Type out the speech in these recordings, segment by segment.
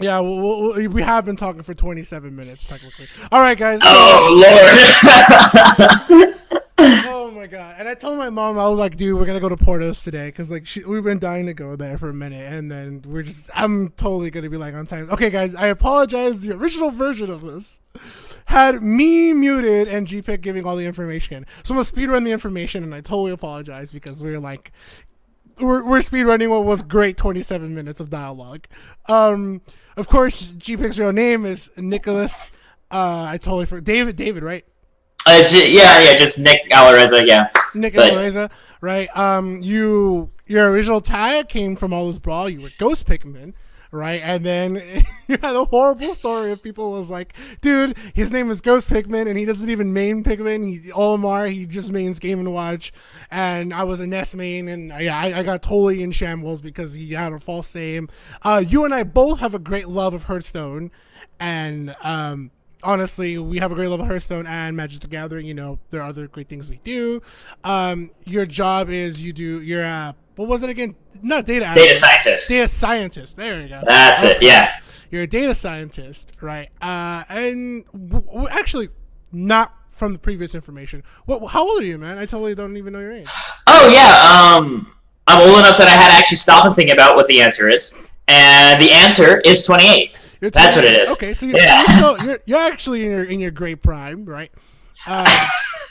Yeah, we have been talking for 27 minutes, technically. All right, guys. Oh, Lord. Oh my god! And I told my mom, I was like, "Dude, we're gonna go to Portos today," because like we've been dying to go there for a minute, and then I'm totally gonna be like on time. Okay, guys, I apologize. The original version of this had me muted and Gpik giving all the information, so I'm gonna speedrun the information, and I totally apologize because we're speedrunning what was great 27 minutes of dialogue. Of course, Gpik's real name is Nicholas. I totally forgot David, right? Just Nick Alareza, yeah. Nick Alareza, right? Your original tag came from all this brawl. You were Ghost Pikmin, right? And then you had a horrible story of people was like, dude, his name is Ghost Pikmin, and he doesn't even main Pikmin. He just mains Game & Watch. And I was a Nest main, and I got totally in shambles because he had a false name. You and I both have a great love of Hearthstone, and honestly, we have a great love of Hearthstone and Magic the Gathering. You know, there are other great things we do. Your job is you're what was it again? Not data analyst. Data scientist. Data scientist. There you go. That's it, yeah. You're a data scientist, right? And actually, not from the previous information. How old are you, man? I totally don't even know your age. Oh, yeah. I'm old enough that I had to actually stop and think about what the answer is. And the answer is 28. That's what it is. Okay, so you're actually in your great prime, right? Dude,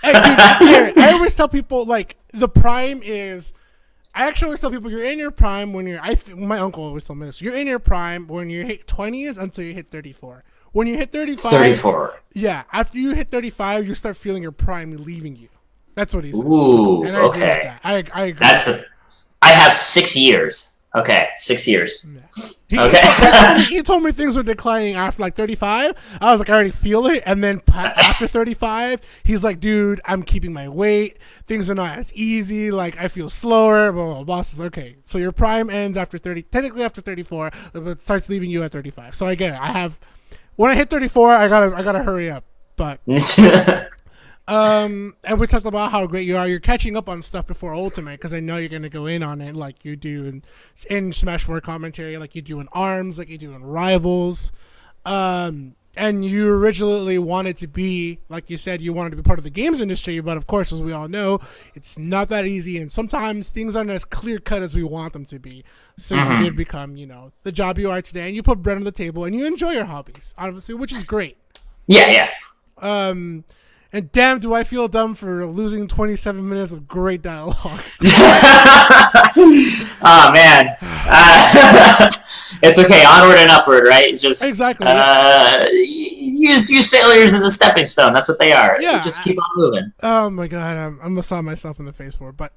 I always tell people like the prime is. I actually always tell people you're in your prime when you're. My uncle always told me this. You're in your prime when you hit 20s until you hit 34. When you hit 35, 34. Yeah, after you hit 35, you start feeling your prime leaving you. That's what he said. Ooh, and I agree with that. I agree. I have 6 years. Okay, 6 years. Yeah. He told me things were declining after like 35. I was like, I already feel it. And then after 35, he's like, dude, I'm keeping my weight. Things are not as easy. Like, I feel slower. Blah, blah, blah. Boss says, okay, so your prime ends after 30, technically after 34, but starts leaving you at 35. So I get it. When I hit 34, I gotta hurry up. But and we talked about how great you are. You're catching up on stuff before Ultimate because I know you're going to go in on it like you do in Smash 4 commentary, like you do in ARMS, like you do in Rivals. And you originally wanted to be, like you said, you wanted to be part of the games industry, but of course, as we all know, it's not that easy, and sometimes things aren't as clear-cut as we want them to be. So you did become, the job you are today, and you put bread on the table, and you enjoy your hobbies, obviously, which is great. Yeah. And damn, do I feel dumb for losing 27 minutes of great dialogue. Oh, man. It's okay. Onward and upward, right? Just exactly. Use failures as a stepping stone. That's what they are. Yeah. Just keep on moving. Oh, my God. I'm going to saw myself in the face for it. But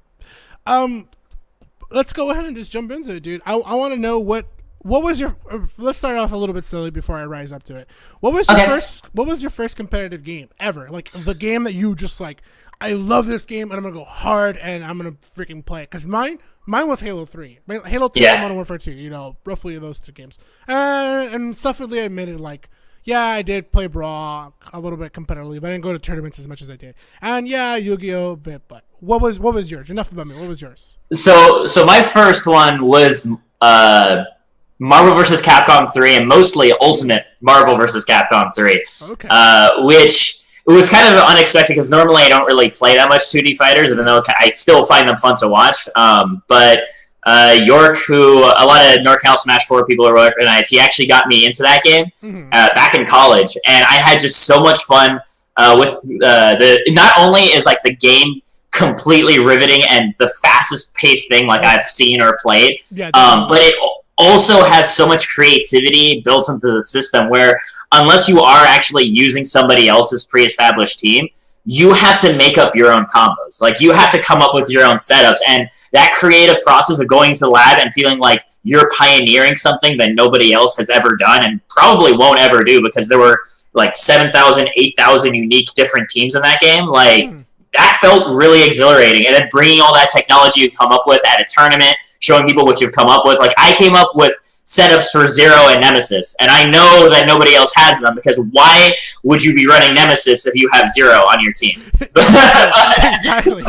let's go ahead and just jump into it, dude. I want to know what was your? Let's start off a little bit silly before I rise up to it. What was your first competitive game ever? Like the game that you just like. I love this game, and I'm gonna go hard, and I'm gonna freaking play it. Cause mine was Halo 3. Halo 3 and Modern Warfare 2. Roughly those two games. And sufficiently admitted, like, yeah, I did play Brawl a little bit competitively, but I didn't go to tournaments as much as I did. And yeah, Yu-Gi-Oh a bit. But what was yours? Enough about me. What was yours? So my first one was Marvel vs. Capcom 3, and mostly Ultimate Marvel vs. Capcom 3. Okay. Which it was kind of unexpected because normally I don't really play that much 2D fighters, even though I still find them fun to watch. But York, who a lot of NorCal Smash 4 people recognize, he actually got me into that game back in college, and I had just so much fun with not only is like the game completely riveting and the fastest paced thing like I've seen or played, but it also has so much creativity built into the system where unless you are actually using somebody else's pre-established team, you have to make up your own combos. Like, you have to come up with your own setups, and that creative process of going to the lab and feeling like you're pioneering something that nobody else has ever done and probably won't ever do because there were like 7,000, 8,000 unique different teams in that game. Like, that felt really exhilarating. And then bringing all that technology you come up with at a tournament, showing people what you've come up with. Like, I came up with setups for Zero and Nemesis, and I know that nobody else has them because why would you be running Nemesis if you have Zero on your team? Exactly.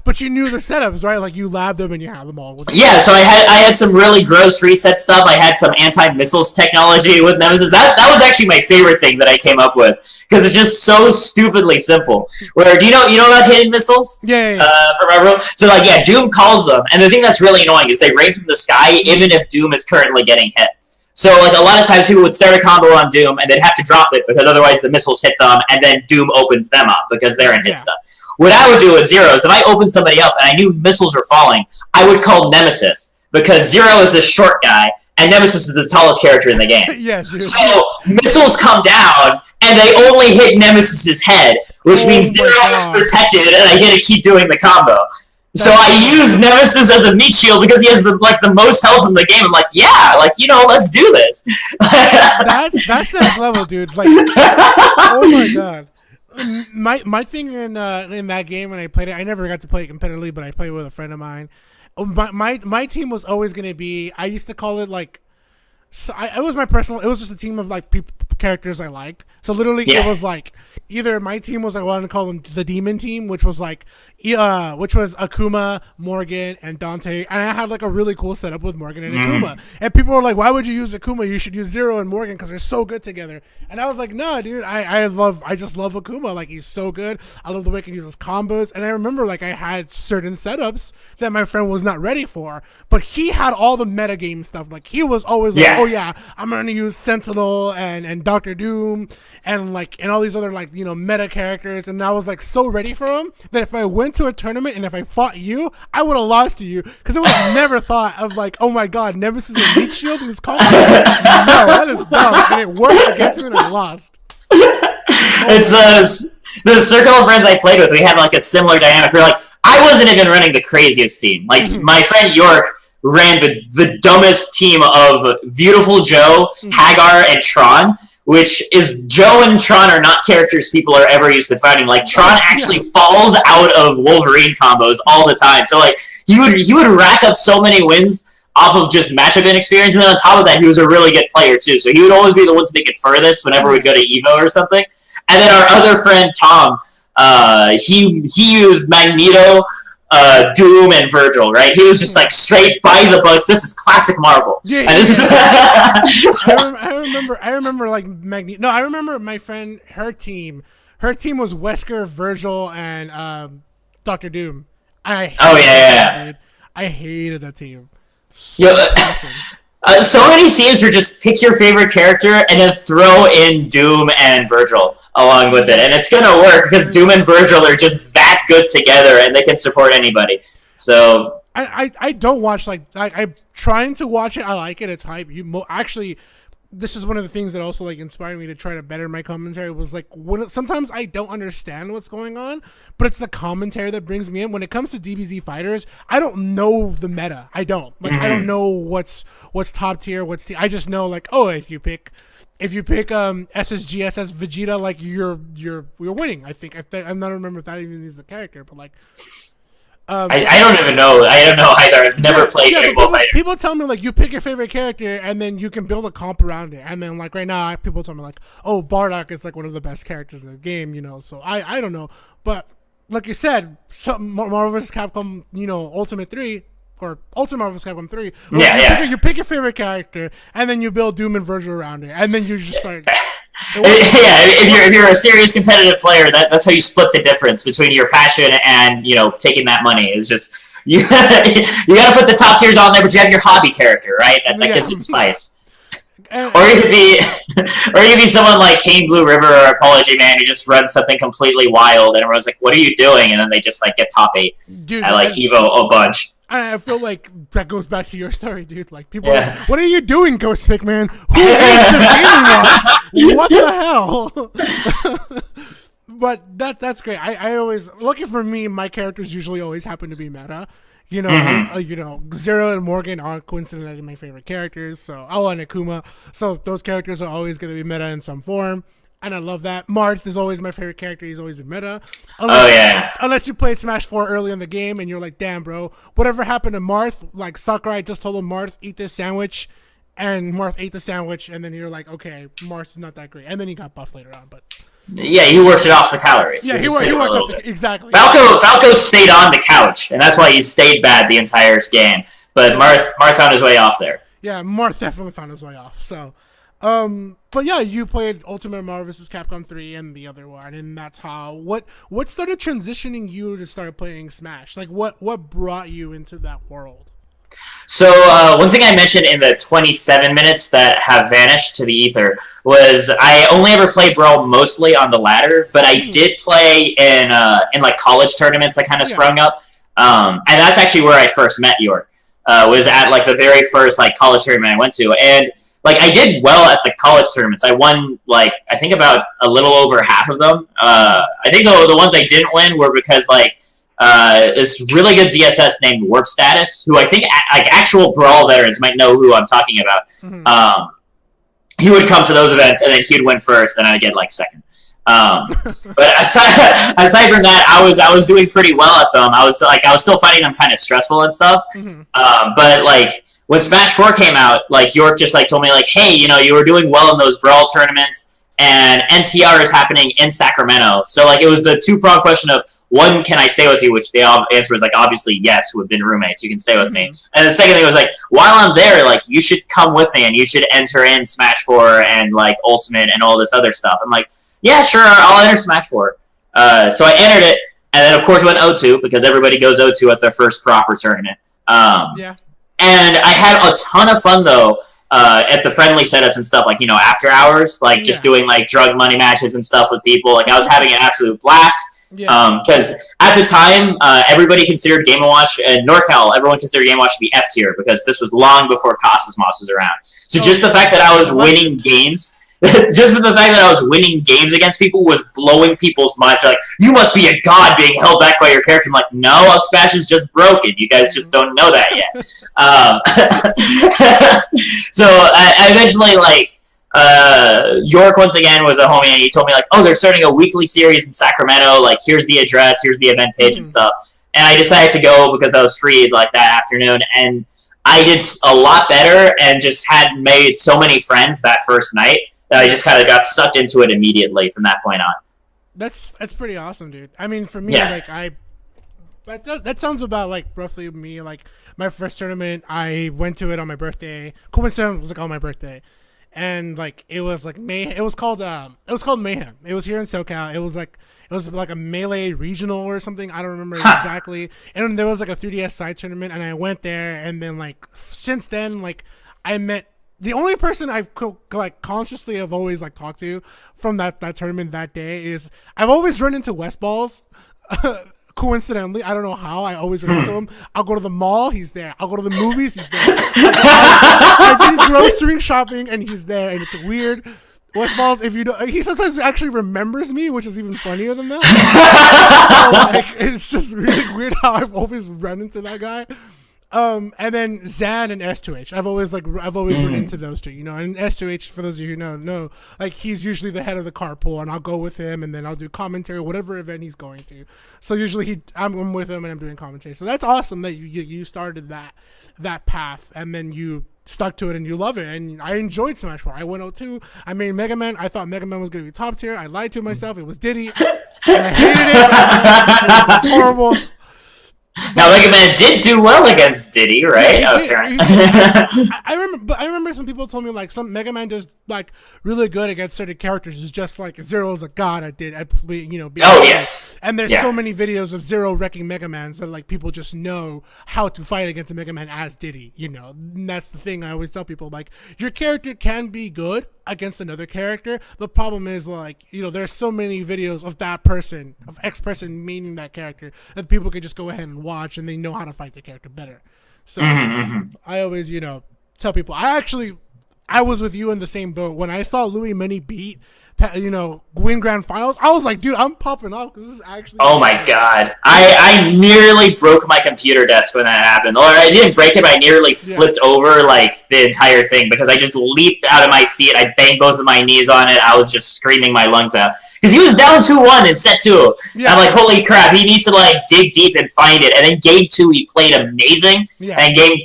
But you knew the setups, right? Like you labbed them and you had them all. Yeah, so I had some really gross reset stuff. I had some anti-missiles technology with Nemesis. That was actually my favorite thing that I came up with because it's just so stupidly simple. Where do you know about hidden missiles? Yeah. From everyone. So like yeah, Doom calls them, and the thing that's really annoying is they rain from the sky even if Doom is currently getting hit. So like a lot of times people would start a combo on Doom and they'd have to drop it because otherwise the missiles hit them and then Doom opens them up because they're in hit stuff. What I would do with Zero is if I opened somebody up and I knew missiles were falling, I would call Nemesis because Zero is the short guy and Nemesis is the tallest character in the game. So missiles come down and they only hit Nemesis's head, which means Zero is protected and I get to keep doing the combo. So I use Nemesis as a meat shield because he has the most health in the game. I'm like, yeah, let's do this. That's next level, dude. Like, oh my god. My thing in that game when I played it, I never got to play it competitively, but I played with a friend of mine. My team was always going to be. I used to call it like. So it was my personal. It was just a team of like characters I liked. So literally, it was like either my team was I wanted to call them the Demon Team, which was like, which was Akuma, Morgan, and Dante, and I had like a really cool setup with Morgan and Akuma. And people were like, "Why would you use Akuma? You should use Zero and Morgan because they're so good together." And I was like, "No, dude, I just love Akuma. Like he's so good. I love the way he can use his combos." And I remember like I had certain setups that my friend was not ready for, but he had all the metagame stuff. Like he was always like, "Oh yeah, I'm gonna use Sentinel and Doctor Doom and all these other meta characters," and I was like so ready for him that if I went to a tournament and if I fought you, I would have lost to you because I would have never thought of like, oh my god, Nemesis is meat shield in this combo. No, that is dumb, and it worked against me and I lost. It's the circle of friends I played with. We had like a similar dynamic. We're like, I wasn't even running the craziest team. Like my friend York ran the dumbest team of Beautiful Joe, Hagar, and Tron, which is Joe and Tron are not characters people are ever used to fighting. Like Tron actually falls out of Wolverine combos all the time. So like he would rack up so many wins off of just matchup inexperience, and then on top of that, he was a really good player too. So he would always be the one to make it furthest whenever we go to Evo or something. And then our other friend Tom, he used Magneto, Doom, and Virgil, right? He was just like straight by the books. This is classic Marvel. And this is I remember like Magneto. No, I remember my friend. Her team was Wesker, Virgil, and Doctor Doom. Dude. I hated that team. So many teams are just pick your favorite character and then throw in Doom and Virgil along with it, and it's gonna work because Doom and Virgil are just that good together and they can support anybody. So I don't watch I'm trying to watch it. I like it. It's hype. Actually, this is one of the things that also like inspired me to try to better my commentary. Was like sometimes I don't understand what's going on, but it's the commentary that brings me in. When it comes to DBZ fighters, I don't know the meta. I don't I don't know what's top tier, I just know like, oh, if you pick SSGSS Vegeta, like you're winning. I think I'm not remember if that even is the character, but like. I don't even know. I don't know either. I've never played Dragon Ball Fighter. People tell me like you pick your favorite character and then you can build a comp around it. And then like right now, people tell me like, oh, Bardock is like one of the best characters in the game, So I don't know, but like you said, Marvel vs. Capcom, Ultimate 3 or Ultimate Marvel vs. Capcom 3. You pick your favorite character and then you build Doom and Virgil around it, and then you just start. If you're a serious competitive player, that's how you split the difference between your passion and taking that money. Is just you gotta put the top tiers on there, but you have your hobby character, right? That gives it spice. Or you could be someone like Kane Blue River or Apology Man who just runs something completely wild, and everyone's like, "What are you doing?" And then they just like get top 8 at like Evo a bunch. I feel like that goes back to your story, dude. Like people, are like, what are you doing, Gpik Man? Who is this gaming watch? What the hell? But that's great. I always looking for me. My characters usually always happen to be meta. Zero and Morgan are coincidentally my favorite characters. So and Akuma. So those characters are always going to be meta in some form. And I love that. Marth is always my favorite character. He's always been meta. Unless you played Smash 4 early in the game and you're like, damn, bro, whatever happened to Marth? Like Sakurai just told him, Marth, eat this sandwich. and Marth ate the sandwich, and then you're like, okay, Marth's not that great, and then he got buff later on, but. Yeah, he worked it off the calories. Yeah, he worked off exactly. Falco stayed on the couch, and that's why he stayed bad the entire game. But Marth found his way off there. Yeah, Marth definitely found his way off. So, but yeah, you played Ultimate Marvel vs. Capcom 3 and the other one, and that's how. What started transitioning you to start playing Smash? Like, what brought you into that world? So one thing I mentioned in the 27 minutes that have vanished to the ether was I only ever played Brawl mostly on the ladder, but I did play in like college tournaments that kind of sprung up, and that's actually where I first met York. Was at like the very first like college tournament I went to, and like I did well at the college tournaments. I won like I think about a little over half of them. I think the ones I didn't win were because like. This really good ZSS named Warp Status, who I think like actual Brawl veterans might know who I'm talking about. Mm-hmm. He would come to those events, and then he'd win first, and I'd get like second. But aside from that, I was doing pretty well at them. I was still finding them kind of stressful and stuff. Mm-hmm. But like when Smash 4 came out, like York just like told me like, hey, you know, you were doing well in those Brawl tournaments. And NCR is happening in Sacramento. So, like, it was the two-pronged question of, one, can I stay with you? Which the answer was, like, obviously, yes, we've been roommates. You can stay with me. And the second thing was, like, while I'm there, like, you should come with me and you should enter in Smash 4 and, like, Ultimate and all this other stuff. I'm like, yeah, sure, I'll enter Smash 4. So I entered it, and then, of course, went O2 because everybody goes O2 at their first proper tournament. Yeah. And I had a ton of fun, though. At the friendly setups and stuff, like, you know, after hours, like, just doing, like, drug money matches and stuff with people. Like, I was having an absolute blast. Because at the time, everybody considered Game & Watch, and NorCal, everyone considered Game & Watch to be F tier, because this was long before Cosmos was around. So just the fact that I was winning games... just with the fact that I was winning games against people was blowing people's minds. They're like, you must be a god being held back by your character. I'm like, no, Smash is just broken. You guys just don't know that yet. So I eventually, like, York, once again, was a homie, and he told me, like, oh, they're starting a weekly series in Sacramento. Like, here's the address, here's the event page and stuff. And I decided to go because I was free, like, that afternoon. And I did a lot better and just had made so many friends that first night. I just kind of got sucked into it immediately from that point on. That's pretty awesome, dude. I mean, for me, like that sounds about like roughly me. Like my first tournament, I went to it on my birthday. Coincidentally, it was like on my birthday, and like it was like It was called Mayhem. It was here in SoCal. It was like a Melee regional or something. I don't remember exactly. And there was like a 3DS side tournament, and I went there, and then like since then, like I met. The only person I've like consciously have always like talked to from that tournament that day is I've always run into West Balls. Coincidentally, I don't know how. I always run into him. I'll go to the mall, he's there. I'll go to the movies, he's there. I do grocery shopping, and he's there, and it's weird. West Balls, if you don't, he sometimes actually remembers me, which is even funnier than that. So, like, it's just really weird how I've always run into that guy. And then Zan and S2H. I've always run into those two, you know. And S2H, for those of you who know, like he's usually the head of the carpool, and I'll go with him, and then I'll do commentary, whatever event he's going to. So usually I'm with him, and I'm doing commentary. So that's awesome that you started that path, and then you stuck to it, and you love it. And I enjoyed Smash 4. I went 0-2. I made Mega Man. I thought Mega Man was going to be top tier. I lied to myself. It was Diddy, and I hated it. It was horrible. Now, Mega Man did do well against Diddy, right? Yeah, I remember some people told me like some Mega Man does like really good against certain characters. It's just like Zero's a god at yes. And there's so many videos of Zero wrecking Mega Mans that like people just know how to fight against a Mega Man as Diddy. You know, and that's the thing I always tell people, like your character can be good against another character. The problem is like, you know, there's so many videos of that person, of X person meaning that character, that people can just go ahead and watch, and they know how to fight the character better. So I always, you know, tell people I was with you in the same boat. When I saw Louis Mini beat win grand finals. I was like, dude, I'm popping off because this is actually. Oh my god! I nearly broke my computer desk when that happened. Or I didn't break it, but I nearly flipped over like the entire thing because I just leaped out of my seat. I banged both of my knees on it. I was just screaming my lungs out because he was down 2-1 in set 2. Yeah. I'm like, holy crap! He needs to like dig deep and find it. And then game 2, he played amazing. Yeah. And game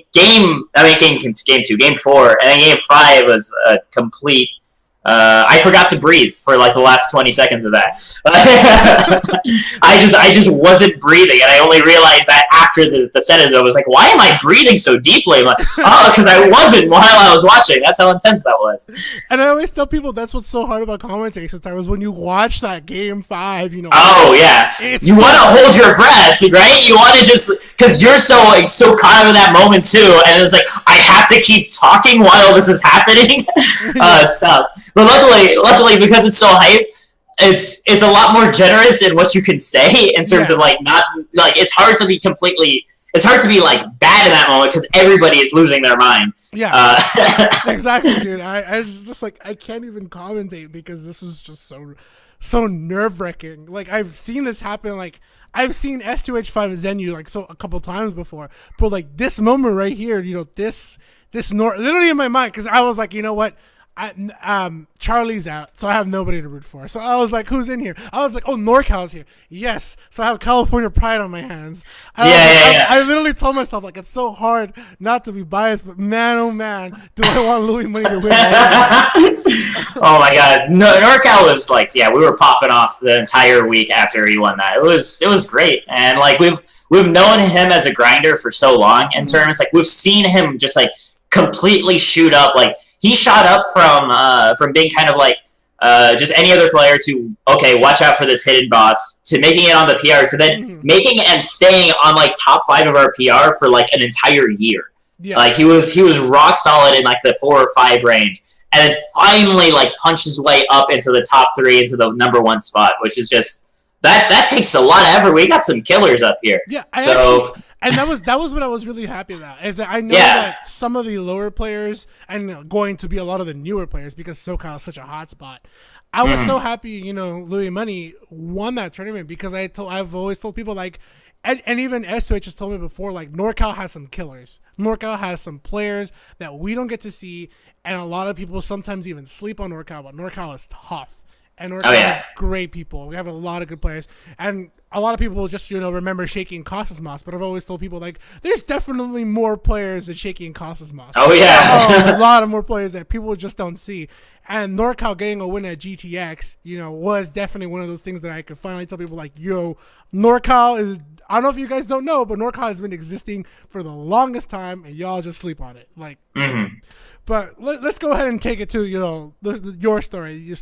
4, and then game 5 was a complete. I forgot to breathe for like the last 20 seconds of that. I just wasn't breathing, and I only realized that after the set is over. I was like, why am I breathing so deeply? I'm like, oh, because I wasn't while I was watching. That's how intense that was. And I always tell people that's what's so hard about commentation sometimes when you watch that game 5, Oh yeah, you want to hold your breath, right? You want to just because you're so caught up in that moment too, and it's like I have to keep talking while this is happening. It's tough. But luckily, because it's so hype, it's a lot more generous in what you can say in terms of like not like it's hard to be like bad in that moment because everybody is losing their mind. Yeah, exactly, dude. I was just like I can't even commentate because this is just so nerve wracking. Like I've seen this happen. Like I've seen S2H5 Zenu like a couple times before, but like this moment right here, this literally in my mind because I was like, you know what. Charlie's out, so I have nobody to root for. So I was like, who's in here? I was like, oh, NorCal's here. Yes. So I have California pride on my hands. I literally told myself, like, it's so hard not to be biased, but man, oh man, do I want Louis Money to win. Oh my God. No, NorCal was like, we were popping off the entire week after he won that. It was great. And like, we've known him as a grinder for so long in terms, like, we've seen him just like, completely shoot up. Like he shot up from being kind of like just any other player to watch out for this hidden boss to making it on the PR to then making and staying on like top 5 of our PR for like an entire year. Yeah. Like he was rock solid in like the 4 or 5 range, and then finally like punched his way up into the top 3 into the number 1 spot, which is just that takes a lot of effort. We got some killers up here. Yeah. And that was what I was really happy about, is that I know that some of the lower players and going to be a lot of the newer players because SoCal is such a hot spot. I was so happy, Louis Money won that tournament because I've always told people like, and even S2H has told me before, like NorCal has some killers. NorCal has some players that we don't get to see, and a lot of people sometimes even sleep on NorCal, but NorCal is tough. And NorCal has great people. We have a lot of good players. And a lot of people just, remember Shaky and Cosmos, but I've always told people, like, there's definitely more players than Shaky and Cosmos. Oh, yeah. A lot of more players that people just don't see. And NorCal getting a win at GTX, was definitely one of those things that I could finally tell people, like, NorCal is, I don't know if you guys don't know, but NorCal has been existing for the longest time, and y'all just sleep on it. Like, But let's go ahead and take it to, your story.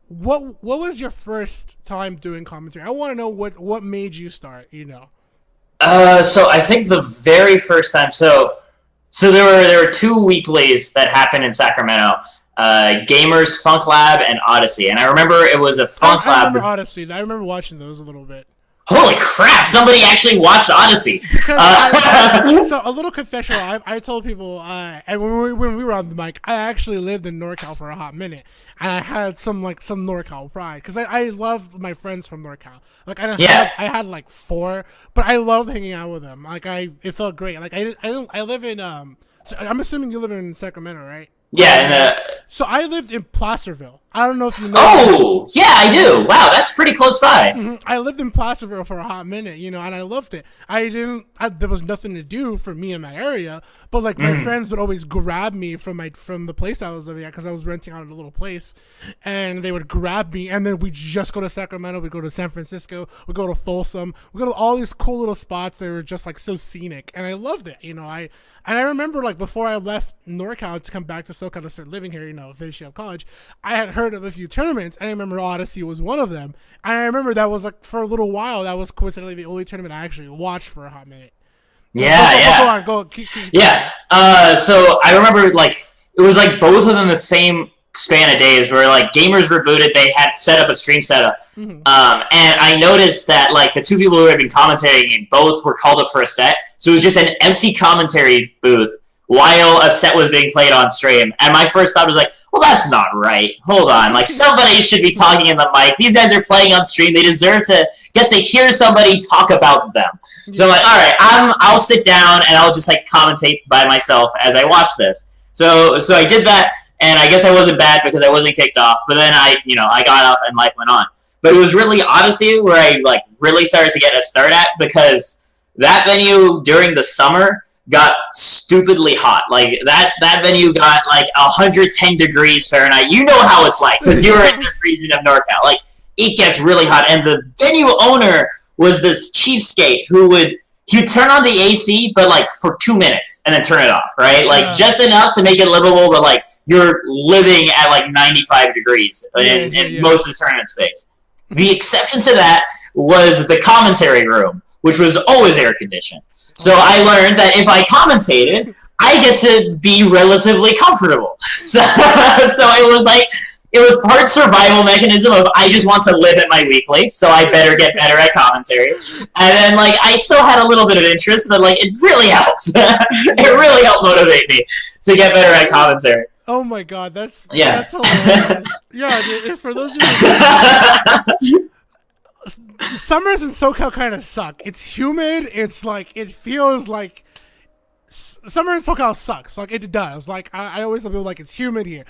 What was your first time doing commentary? I want to know what made you start, So I think the very first time, so there were 2 weeklies that happened in Sacramento. Gamers, Funk Lab, and Odyssey. And I remember it was a Funk Lab. I remember Odyssey. I remember watching those a little bit. Holy crap! Somebody actually watched Odyssey. So a little confession. I told people, and when we were on the mic, I actually lived in NorCal for a hot minute, and I had some NorCal pride because I loved my friends from NorCal. Like I had like 4, but I loved hanging out with them. Like it felt great. Like I live in So I'm assuming you live in Sacramento, right? Yeah, so I lived in Placerville. I don't know if you know. Oh, yeah, I do. Wow, that's pretty close by. I lived in Placerville for a hot minute, and I loved it. There was nothing to do for me in my area, but like my friends would always grab me from the place I was living at because I was renting out a little place, and they would grab me, and then we'd just go to Sacramento, we'd go to San Francisco, we'd go to Folsom, we'd go to all these cool little spots that were just like so scenic, and I loved it. I remember like before I left NorCal to come back to SoCal to start living here, finishing up college, I had heard of a few tournaments, and I remember Odyssey was one of them. And I remember that was like for a little while, that was coincidentally the only tournament I actually watched for a hot minute. Yeah, Go on, keep. Yeah. So I remember like it was like both within the same span of days where like gamers rebooted, they had set up a stream setup, and I noticed that like the 2 people who had been commentating both were called up for a set, so it was just an empty commentary booth while a set was being played on stream. And my first thought was like, well, that's not right. Hold on. Like, somebody should be talking in the mic. These guys are playing on stream. They deserve to get to hear somebody talk about them. So I'm like, all right, I'll sit down and I'll just like commentate by myself as I watch this. So I did that, and I guess I wasn't bad because I wasn't kicked off. But then I got off and life went on. But it was really Odyssey where I like really started to get a start at, because that venue during the summer got stupidly hot. Like that venue got like 110 degrees Fahrenheit. You know how it's like because you're in this region of NorCal. Like it gets really hot, and the venue owner was this cheapskate who he'd turn on the AC, but like for 2 minutes and then turn it off, right? Like just enough to make it livable, but like you're living at like 95 degrees in most of the tournament space. The exception to that was the commentary room, which was always air conditioned. So I learned that if I commentated, I get to be relatively comfortable. So it was part survival mechanism of I just want to live at my weekly, so I better get better at commentary. And then like I still had a little bit of interest, but like it really helps. It really helped motivate me to get better at commentary. Oh my god, that's hilarious. Yeah, dude, for those of you summers in SoCal kind of suck. It's humid. It's like it feels like summer in SoCal sucks. Like it does. Like I always tell people like it's humid here.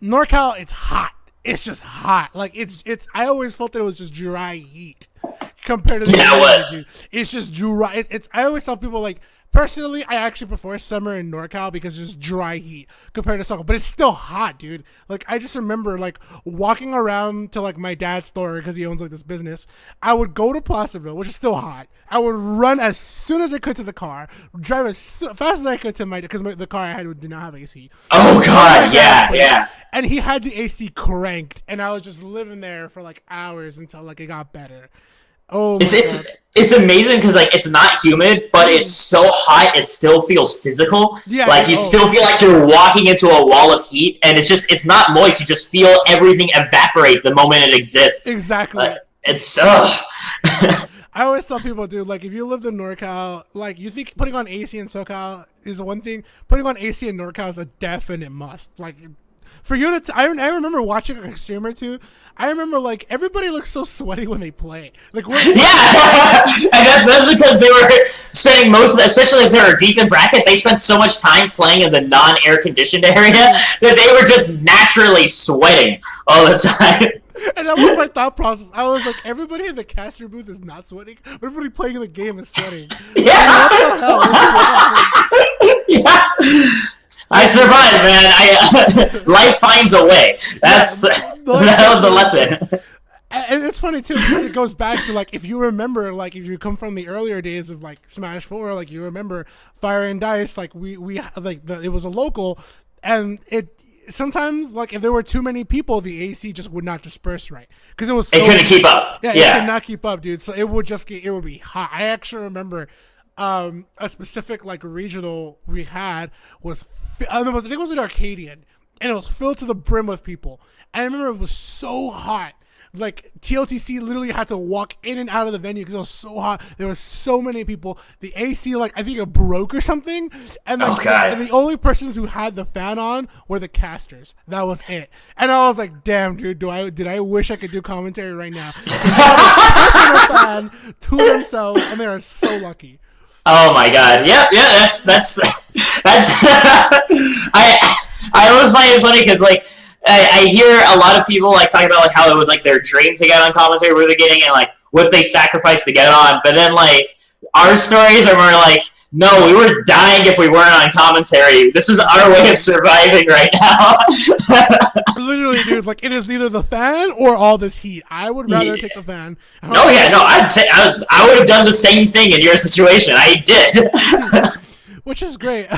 NorCal, it's hot. It's just hot. Like it's. I always felt that it was just dry heat compared to the it was. It's just dry. I always tell people like personally, I actually prefer summer in NorCal because it's just dry heat compared to SoCal. But it's still hot, dude. Like I just remember like walking around to like my dad's store because he owns like this business. I would go to Placerville, which is still hot. I would run as soon as I could to the car, drive as fast as I could to because the car I had did not have AC. Oh god, yeah. And he had the AC cranked, and I was just living there for like hours until like it got better. Oh, it's amazing because like it's not humid, but it's so hot it still feels physical. Yeah, like you still feel like you're walking into a wall of heat, and it's not moist. You just feel everything evaporate the moment it exists. Exactly. It's I always tell people, dude, like if you lived in NorCal, like you think putting on AC in SoCal is one thing, putting on AC in NorCal is a definite must. Like for you to, I remember watching a stream or two. I remember like everybody looks so sweaty when they play. Like yeah, and that's because they were spending most of, especially if they were deep in bracket, they spent so much time playing in the non-air conditioned area that they were just naturally sweating all the time. And that was my thought process. I was like, everybody in the caster booth is not sweating, but everybody playing in the game is sweating. Yeah. Yeah. I survived, man. Life finds a way. That was the lesson. And it's funny too because it goes back to like if you remember, like if you come from the earlier days of like Smash 4, like you remember Fire and Dice, like we like it was a local, and it sometimes like if there were too many people, the AC just would not disperse right because it couldn't keep up. Yeah, it could not keep up, dude. So it would be hot. I actually remember a specific like regional we had was. I think it was an Arcadian, and it was filled to the brim with people. And I remember it was so hot. Like, TLTC literally had to walk in and out of the venue because it was so hot. There were so many people. The AC, like, I think it broke or something. And, like, and the only persons who had the fan on were the casters. That was it. And I was like, damn, dude, did I wish I could do commentary right now. Personal fan to themselves, and they are so lucky. Oh my god! Yeah. That's. I always find it funny because like I hear a lot of people like talking about like how it was like their dream to get on commentary where they're getting and like what they sacrificed to get on, but then like our stories are more like, no, we were dying if we weren't on commentary. This is our way of surviving right now. Literally, dude, like it is either the fan or all this heat. I would rather take the fan. I would have done the same thing in your situation. I did. Which is great.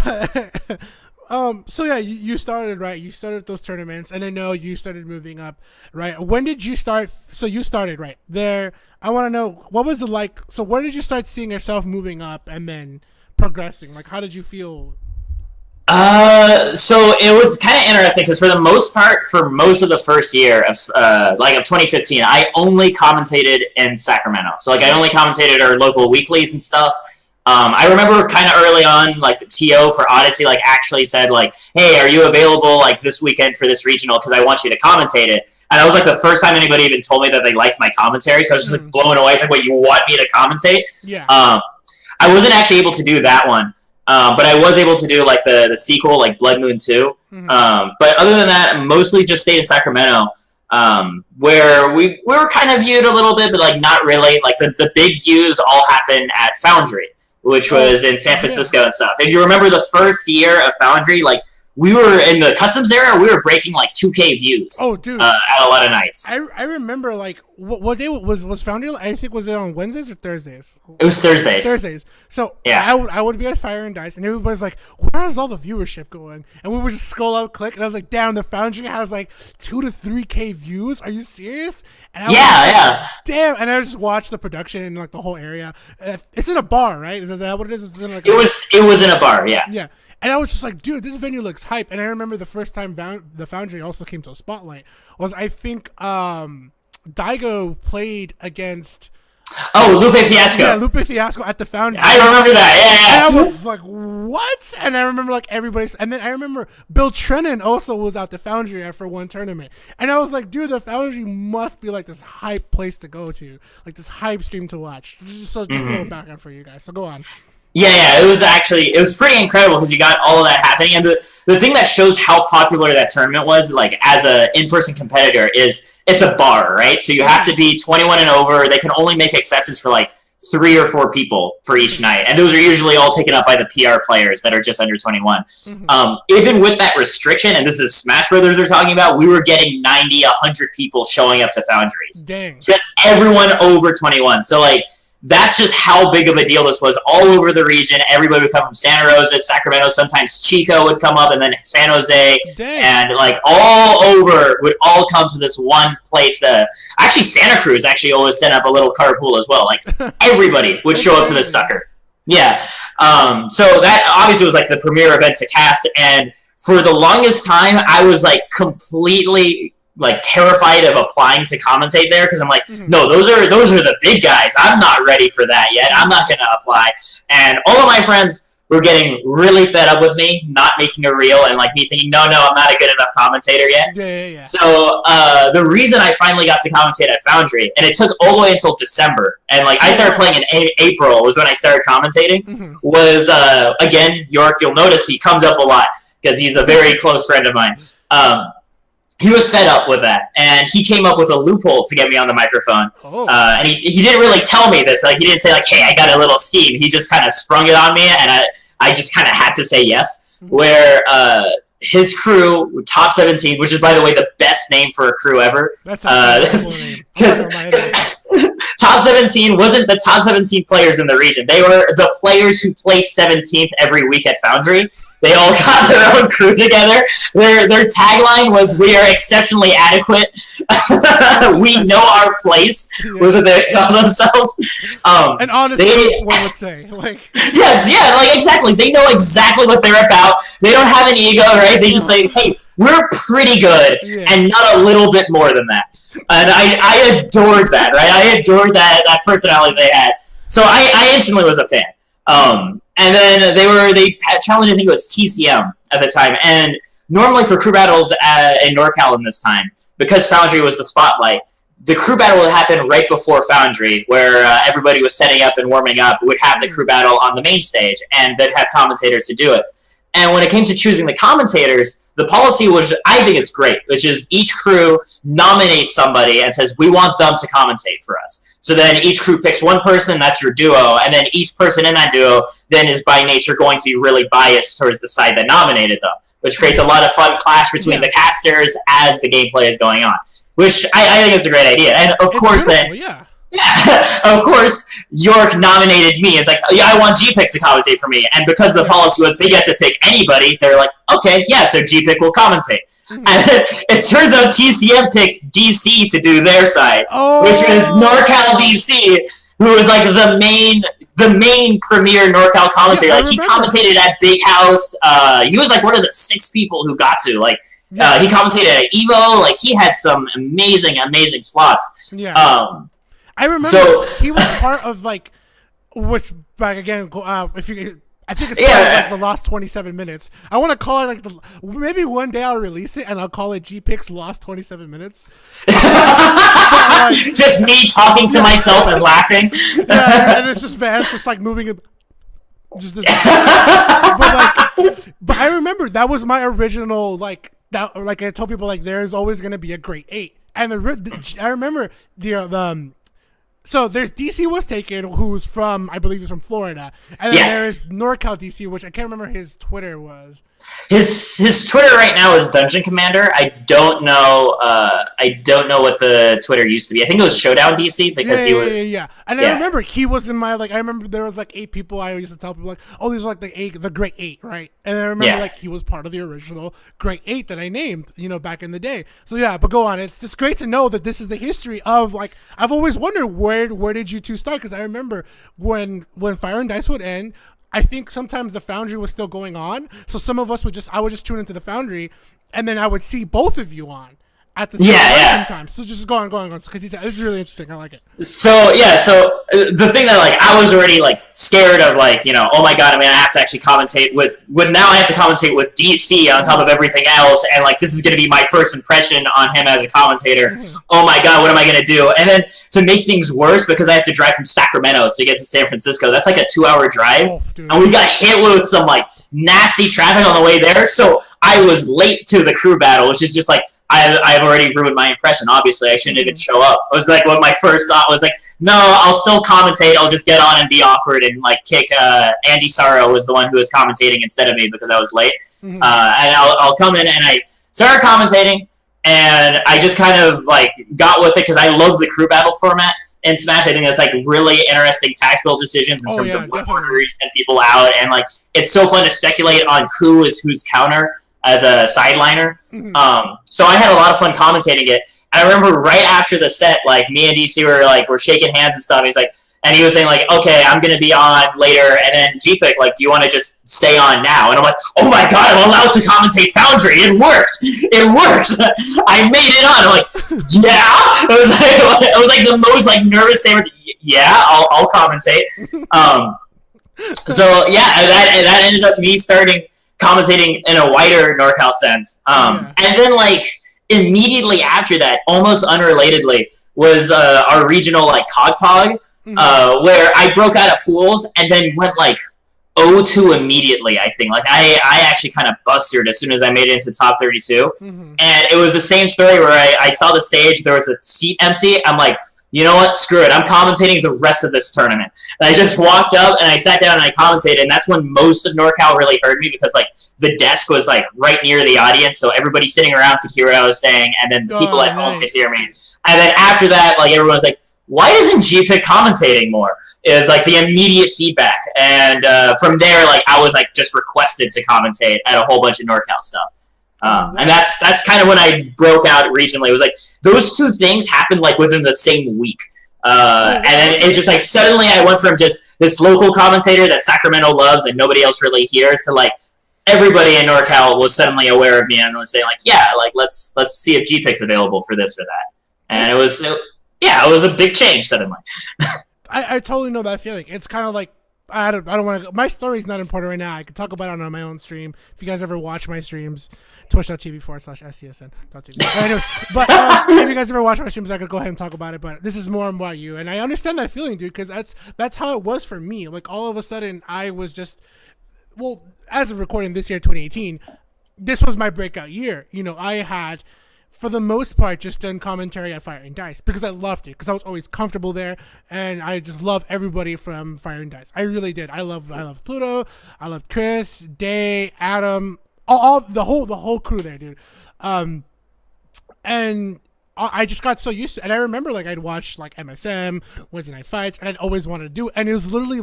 So yeah, you started, right? You started those tournaments, and I know you started moving up, right? When did you start? So you started right there. I want to know, what was it like? So where did you start seeing yourself moving up and then progressing? Like, how did you feel? So it was kind of interesting because for the most part, for most of the first year of 2015, I only commentated in Sacramento. So like I only commentated our local weeklies and stuff. I remember kind of early on, like the TO for Odyssey, like actually said, like, "Hey, are you available like this weekend for this regional? Because I want you to commentate it." And that was like the first time anybody even told me that they liked my commentary. So I was just like blown away. It's like, "What, you want me to commentate?" Yeah. I wasn't actually able to do that one, but I was able to do like the sequel, like Blood Moon 2. But other than that, mostly just stayed in Sacramento. Where we were kind of viewed a little bit, but like not really. Like the big views all happen at Foundry, which was in San Francisco and stuff. If you remember the first year of Foundry, like we were in the customs era, we were breaking like 2K views. Oh, dude! At a lot of nights. I remember like what day was Foundry? I think was it on Wednesdays or Thursdays? It was Thursdays. Thursdays. So yeah, I would be at Fire and Dice, and everybody's like, "Where is all the viewership going?" And we would just scroll up, click, and I was like, "Damn, the Foundry has like 2 to 3K views. Are you serious?" And I was like, damn. And I just watched the production and like the whole area. It's in a bar, right? Is that what it is? It's in like it was in a bar. Yeah. Yeah. And I was just like, dude, this venue looks hype. And I remember the first time the Foundry also came to a spotlight was, I think, Daigo played against... Lupe Fiasco. Yeah, Lupe Fiasco at the Foundry. I remember that, yeah. And I was like, what? And I remember like everybody... And then I remember Bill Trennan also was at the Foundry for one tournament. And I was like, dude, the Foundry must be like this hype place to go to. Like this hype stream to watch. Just a little background for you guys. So go on. Yeah, it was pretty incredible because you got all of that happening. And the thing that shows how popular that tournament was, like as a in-person competitor, is it's a bar, right? So you have to be 21 and over. They can only make exceptions for like 3 or 4 people for each night. And those are usually all taken up by the PR players that are just under 21. Even with that restriction, and this is Smash Brothers we're talking about, we were getting 90, 100 people showing up to Foundries. Dang. Just everyone over 21. So like, that's just how big of a deal this was all over the region. Everybody would come from Santa Rosa, Sacramento. Sometimes Chico would come up, and then San Jose. Dang. And like all over would all come to this one place. Actually, Santa Cruz actually always set up a little carpool as well. Like everybody would show up to this sucker. Yeah. So that obviously was like the premier event to cast, and for the longest time, I was like completely like terrified of applying to commentate there because I'm like, no, those are the big guys. I'm not ready for that yet. I'm not going to apply. And all of my friends were getting really fed up with me not making a reel and like me thinking, no, I'm not a good enough commentator yet. Yeah. So the reason I finally got to commentate at Foundry, and it took all the way until December, and like I started playing in April was when I started commentating, was again, York, you'll notice he comes up a lot because he's a very close friend of mine. He was fed up with that, and he came up with a loophole to get me on the microphone. And he didn't really tell me this. Like he didn't say like, "Hey, I got a little scheme." He just kind of sprung it on me, and I just kind of had to say yes. Where his crew, Top 17, which is by the way the best name for a crew ever. That's a cool name. Because Top 17 wasn't the top 17 players in the region. They were the players who placed 17th every week at Foundry. They all got their own crew together. Their tagline was, "We are exceptionally adequate. We know our place," was what they called themselves. And honestly, one would say. Like, yes, yeah, like exactly. They know exactly what they're about. They don't have an ego, right? They just say, "Hey, we're pretty good, and not a little bit more than that." And I adored that, right? I adored that personality they had. So I instantly was a fan. And then they challenged, I think it was TCM at the time. And normally for crew battles in NorCal in this time, because Foundry was the spotlight, the crew battle would happen right before Foundry, where everybody was setting up and warming up, would have the crew battle on the main stage, and they'd have commentators to do it. And when it came to choosing the commentators, the policy was, I think it's great, which is each crew nominates somebody and says, we want them to commentate for us. So then each crew picks one person, that's your duo, and then each person in that duo then is by nature going to be really biased towards the side that nominated them, which creates a lot of fun clash between the casters as the gameplay is going on, which I think is a great idea. And of course then... Yeah, of course, York nominated me. It's like, yeah, I want Gpik to commentate for me. And because the policy was they get to pick anybody, they're like, okay, yeah, so Gpik will commentate. And it turns out TCM picked DC to do their side, which was NorCal DC, who was like the main premier NorCal commentator. Like he commentated at Big House. He was like one of the 6 people who got to. Like he commentated at Evo. Like he had some amazing slots. I remember he was part of like which back again, if you. I think it's Yeah. called like the Lost 27 Minutes. I want to call it like maybe one day I'll release it and I'll call it Gpik's Lost 27 Minutes. Like, Just me talking to myself and laughing. yeah, and it's just Vance just like moving it. Just this, but I remember that was my original like that. Like I told people like there's always gonna be a great 8, and I remember the so there's DC was taken, who's from I believe he's from Florida, and then there's NorCal DC, which I can't remember his Twitter was. His Twitter right now is Dungeon Commander. I don't know. I don't know what the Twitter used to be. I think it was Showdown DC because he was. Yeah. And I remember he was in my like. I remember there was like 8 people. I used to tell people like, "Oh, these are like the Great 8, right?" And I remember like he was part of the original Great 8 that I named, back in the day. So yeah, but go on. It's just great to know that this is the history of like. I've always wondered where did you two start? Because I remember when Fire and Dice would end. I think sometimes the Foundry was still going on, so some of us I would just tune into the Foundry, and then I would see both of you on at the same time. So just go on. This is really interesting. I like it. So the thing that like I was already like scared of like oh my god, I mean I have to actually commentate with now I have to commentate with DC on top of everything else, and like this is going to be my first impression on him as a commentator. Oh my god, what am I going to do? And then to make things worse, because I have to drive from Sacramento to get to San Francisco, that's like a 2-hour drive, and we got hit with some like nasty traffic on the way there, so I was late to the crew battle, which is just like I've already ruined my impression. Obviously, I shouldn't even show up. It was like what my first thought was like, no, I'll still commentate. I'll just get on and be awkward and like kick. Andy Sorrow was the one who was commentating instead of me because I was late. And I'll come in and I started commentating, and I just kind of like got with it because I love the crew battle format in Smash. I think that's like really interesting tactical decisions in terms of what order you send people out, and like it's so fun to speculate on who is whose counter as a sideliner. So I had a lot of fun commentating it. And I remember right after the set, like me and DC were shaking hands and stuff. And he was saying like, okay, I'm going to be on later. And then Gpik, like, do you want to just stay on now? And I'm like, oh my God, I'm allowed to commentate Foundry. It worked. I made it on. I'm like, yeah. It was like the most like nervous thing. Yeah, I'll commentate. So yeah, that ended up me starting commentating in a wider NorCal sense. And then like immediately after that, almost unrelatedly, was our regional like COG where I broke out of pools and then went like 0-2 immediately, I think. Like I actually kind of busted as soon as I made it into top 32. And it was the same story where I saw the stage, there was a seat empty. I'm like, you know what? Screw it. I'm commentating the rest of this tournament. And I just walked up and I sat down and I commentated, and that's when most of NorCal really heard me because like the desk was like right near the audience, so everybody sitting around could hear what I was saying, and then the people at home could hear me. And then after that, like everyone was like, why isn't Gpik commentating more? It was like the immediate feedback. And from there, like I was like just requested to commentate at a whole bunch of NorCal stuff. And that's kind of when I broke out regionally. It was like those two things happened like within the same week. And then it's just like suddenly I went from just this local commentator that Sacramento loves and nobody else really hears to like everybody in NorCal was suddenly aware of me and was saying like, yeah, like let's see if Gpik's available for this or that. And it was a big change suddenly. I totally know that feeling. It's kind of like I don't want to. My story's not important right now. I can talk about it on my own stream. If you guys ever watch my streams, twitch.tv/SCSN.tv. Anyways, but if you guys ever watch my streams, I could go ahead and talk about it. But this is more about you, and I understand that feeling, dude, because that's how it was for me. Like all of a sudden, I was just as of recording this year, 2018, this was my breakout year. I had, for the most part, just done commentary at Fire and Dice because I loved it, because I was always comfortable there, and I just love everybody from Fire and Dice. I really did. I love Pluto. I love Chris, Day, Adam, all the whole crew there, dude. And I just got so used to it. And I remember like I'd watch like MSM, Wednesday Night Fights, and I'd always wanted to do it. And it was literally,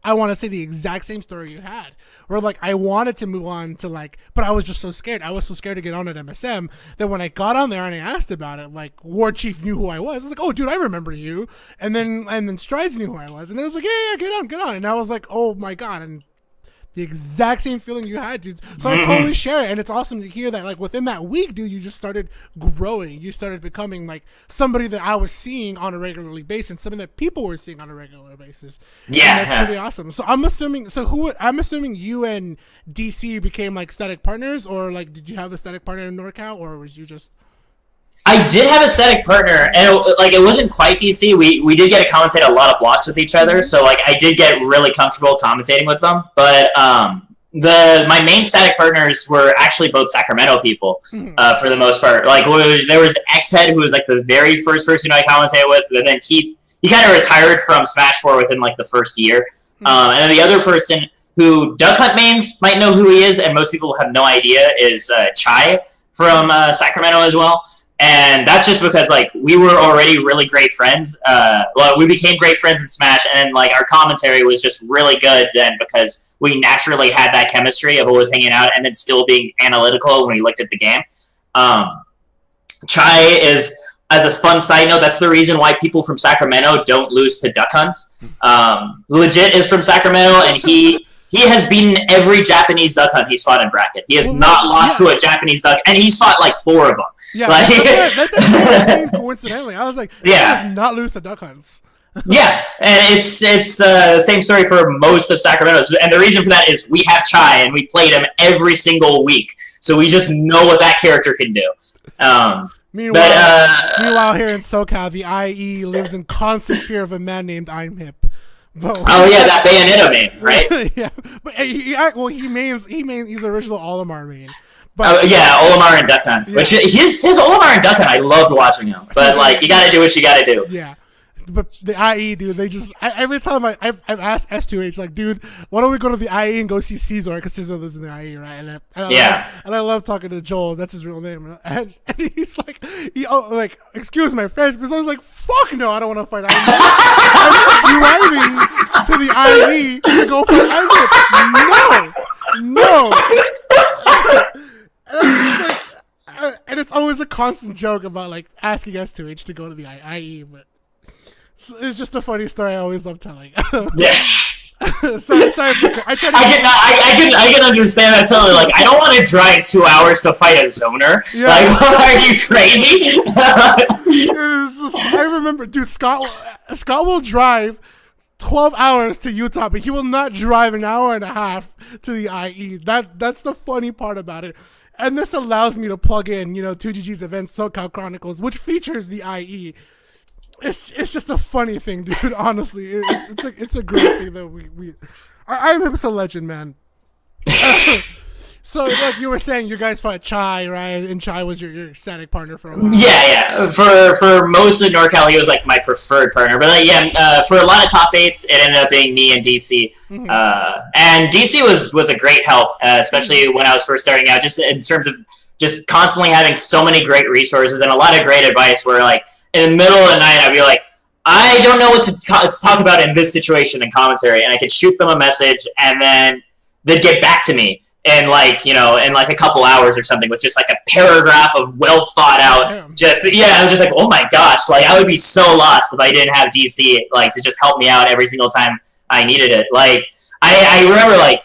I want to say, the exact same story you had, where like I wanted to move on to like, but I was just so scared. I was so scared to get on at MSM that when I got on there and I asked about it, like War Chief knew who I was. I was like, oh dude, I remember you. And then Strides knew who I was, and then it was like, yeah, get on. And I was like, oh my God. And The exact same feeling you had, dude. So I totally share it, and it's awesome to hear that. Like within that week, dude, you just started growing. You started becoming like somebody that I was seeing on a regular basis, something that people were seeing on a regular basis. Yeah, and that's pretty awesome. So I'm assuming. So I'm assuming you and DC became like static partners, or like did you have a static partner in NorCal, or was you just? I did have a static partner, and it wasn't quite DC. We did get to commentate a lot of blocks with each other, so like I did get really comfortable commentating with them. But my main static partners were actually both Sacramento people for the most part. Like there was X-Head, who was like the very first person I commentated with, and then he kind of retired from Smash 4 within like the first year. And then the other person who Duck Hunt mains might know who he is, and most people have no idea, is Chai from Sacramento as well. And that's just because, like, we were already really great friends. Well, we became great friends in Smash, and, like, our commentary was just really good then because we naturally had that chemistry of always hanging out and then still being analytical when we looked at the game. Chai is, as a fun side note, that's the reason why people from Sacramento don't lose to Duck Hunts. Legit is from Sacramento, and he has beaten every Japanese duck hunt he's fought in bracket. He has not lost to a Japanese duck, and he's fought like 4 of them. Yeah, like, that's coincidentally. I was like, he does not lose to duck hunts. Yeah, and it's the same story for most of Sacramento. And the reason for that is we have Chai, and we played him every single week. So we just know what that character can do. Meanwhile, here in SoCal, the IE lives in constant fear of a man named I'm Hip. But, that Bayonetta main, right? Yeah, but he's original Olimar main. But, Olimar and Duck Hunt. Yeah. Which his Olimar and Duck Hunt, I loved watching him. But like, you got to do what you got to do. Yeah. But the IE, dude, they just every time I've asked S2H, like, dude, why don't we go to the IE and go see Caesar, because Caesar lives in the IE, right? And I love talking to Joel. That's his real name. And he's like, excuse my French, but I was like, fuck no, I don't want to fight IE. I'm driving to the IE to go fight IE. No. And it's always a constant joke about like asking S2H to go to the IE, but. It's just a funny story I always love telling. Yeah. Sorry, I can understand that totally. Like, I don't want to drive 2 hours to fight a zoner. Yeah. Like, are you crazy? I remember, dude, Scott will drive 12 hours to Utah, but he will not drive an hour and a half to the IE. That's the funny part about it. And this allows me to plug in, 2GG's event, SoCal Chronicles, which features the IE. It's just a funny thing, dude. Honestly, it's a great thing that I'm a legend, man. So, like you were saying, you guys fought Chai, right? And Chai was your static partner for a while. Yeah. For most of NorCal, he was like my preferred partner. But for a lot of top 8s, it ended up being me and DC. Mm-hmm. And DC was a great help, especially when I was first starting out. Just in terms of just constantly having so many great resources and a lot of great advice. Where like, in the middle of the night, I'd be like, I don't know what to talk about in this situation in commentary, and I could shoot them a message, and then they'd get back to me in like a couple hours or something with just like a paragraph of well thought out. I was just like, oh my gosh, like I would be so lost if I didn't have DC like to just help me out every single time I needed it. Like I remember like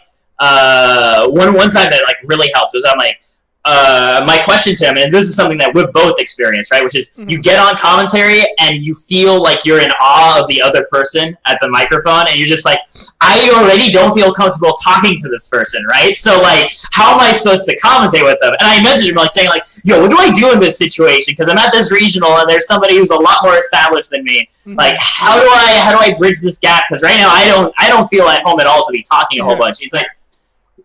one time that like really helped was I'm like. My question to him, and this is something that we've both experienced, right? Which is you get on commentary and you feel like you're in awe of the other person at the microphone, and you're just like, I already don't feel comfortable talking to this person, right? So like, how am I supposed to commentate with them? And I messaged him like saying like, yo, what do I do in this situation? Because I'm at this regional and there's somebody who's a lot more established than me. Like, how do I bridge this gap? Because right now I don't feel at home at all to be talking a whole bunch. He's like,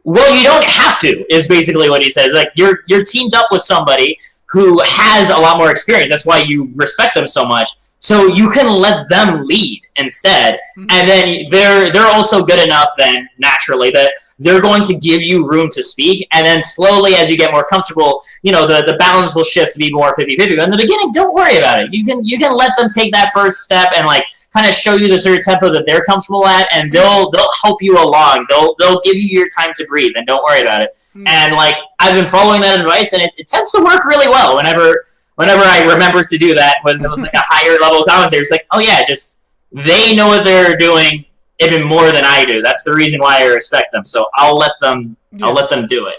well, you don't have to, is basically what he says. Like, you're teamed up with somebody who has a lot more experience. That's why you respect them so much. So you can let them lead instead. And then they're also good enough then, naturally, that they're going to give you room to speak. And then slowly, as you get more comfortable, the balance will shift to be more 50-50. But in the beginning, don't worry about it. You can let them take that first step and, like, kind of show you the sort of tempo that they're comfortable at, and they'll help you along. They'll give you your time to breathe, and don't worry about it. And like I've been following that advice, and it tends to work really well. Whenever I remember to do that with like a higher level commentator, it's like, oh yeah, just they know what they're doing. even more than I do. That's the reason why I respect them. So I'll let them do it.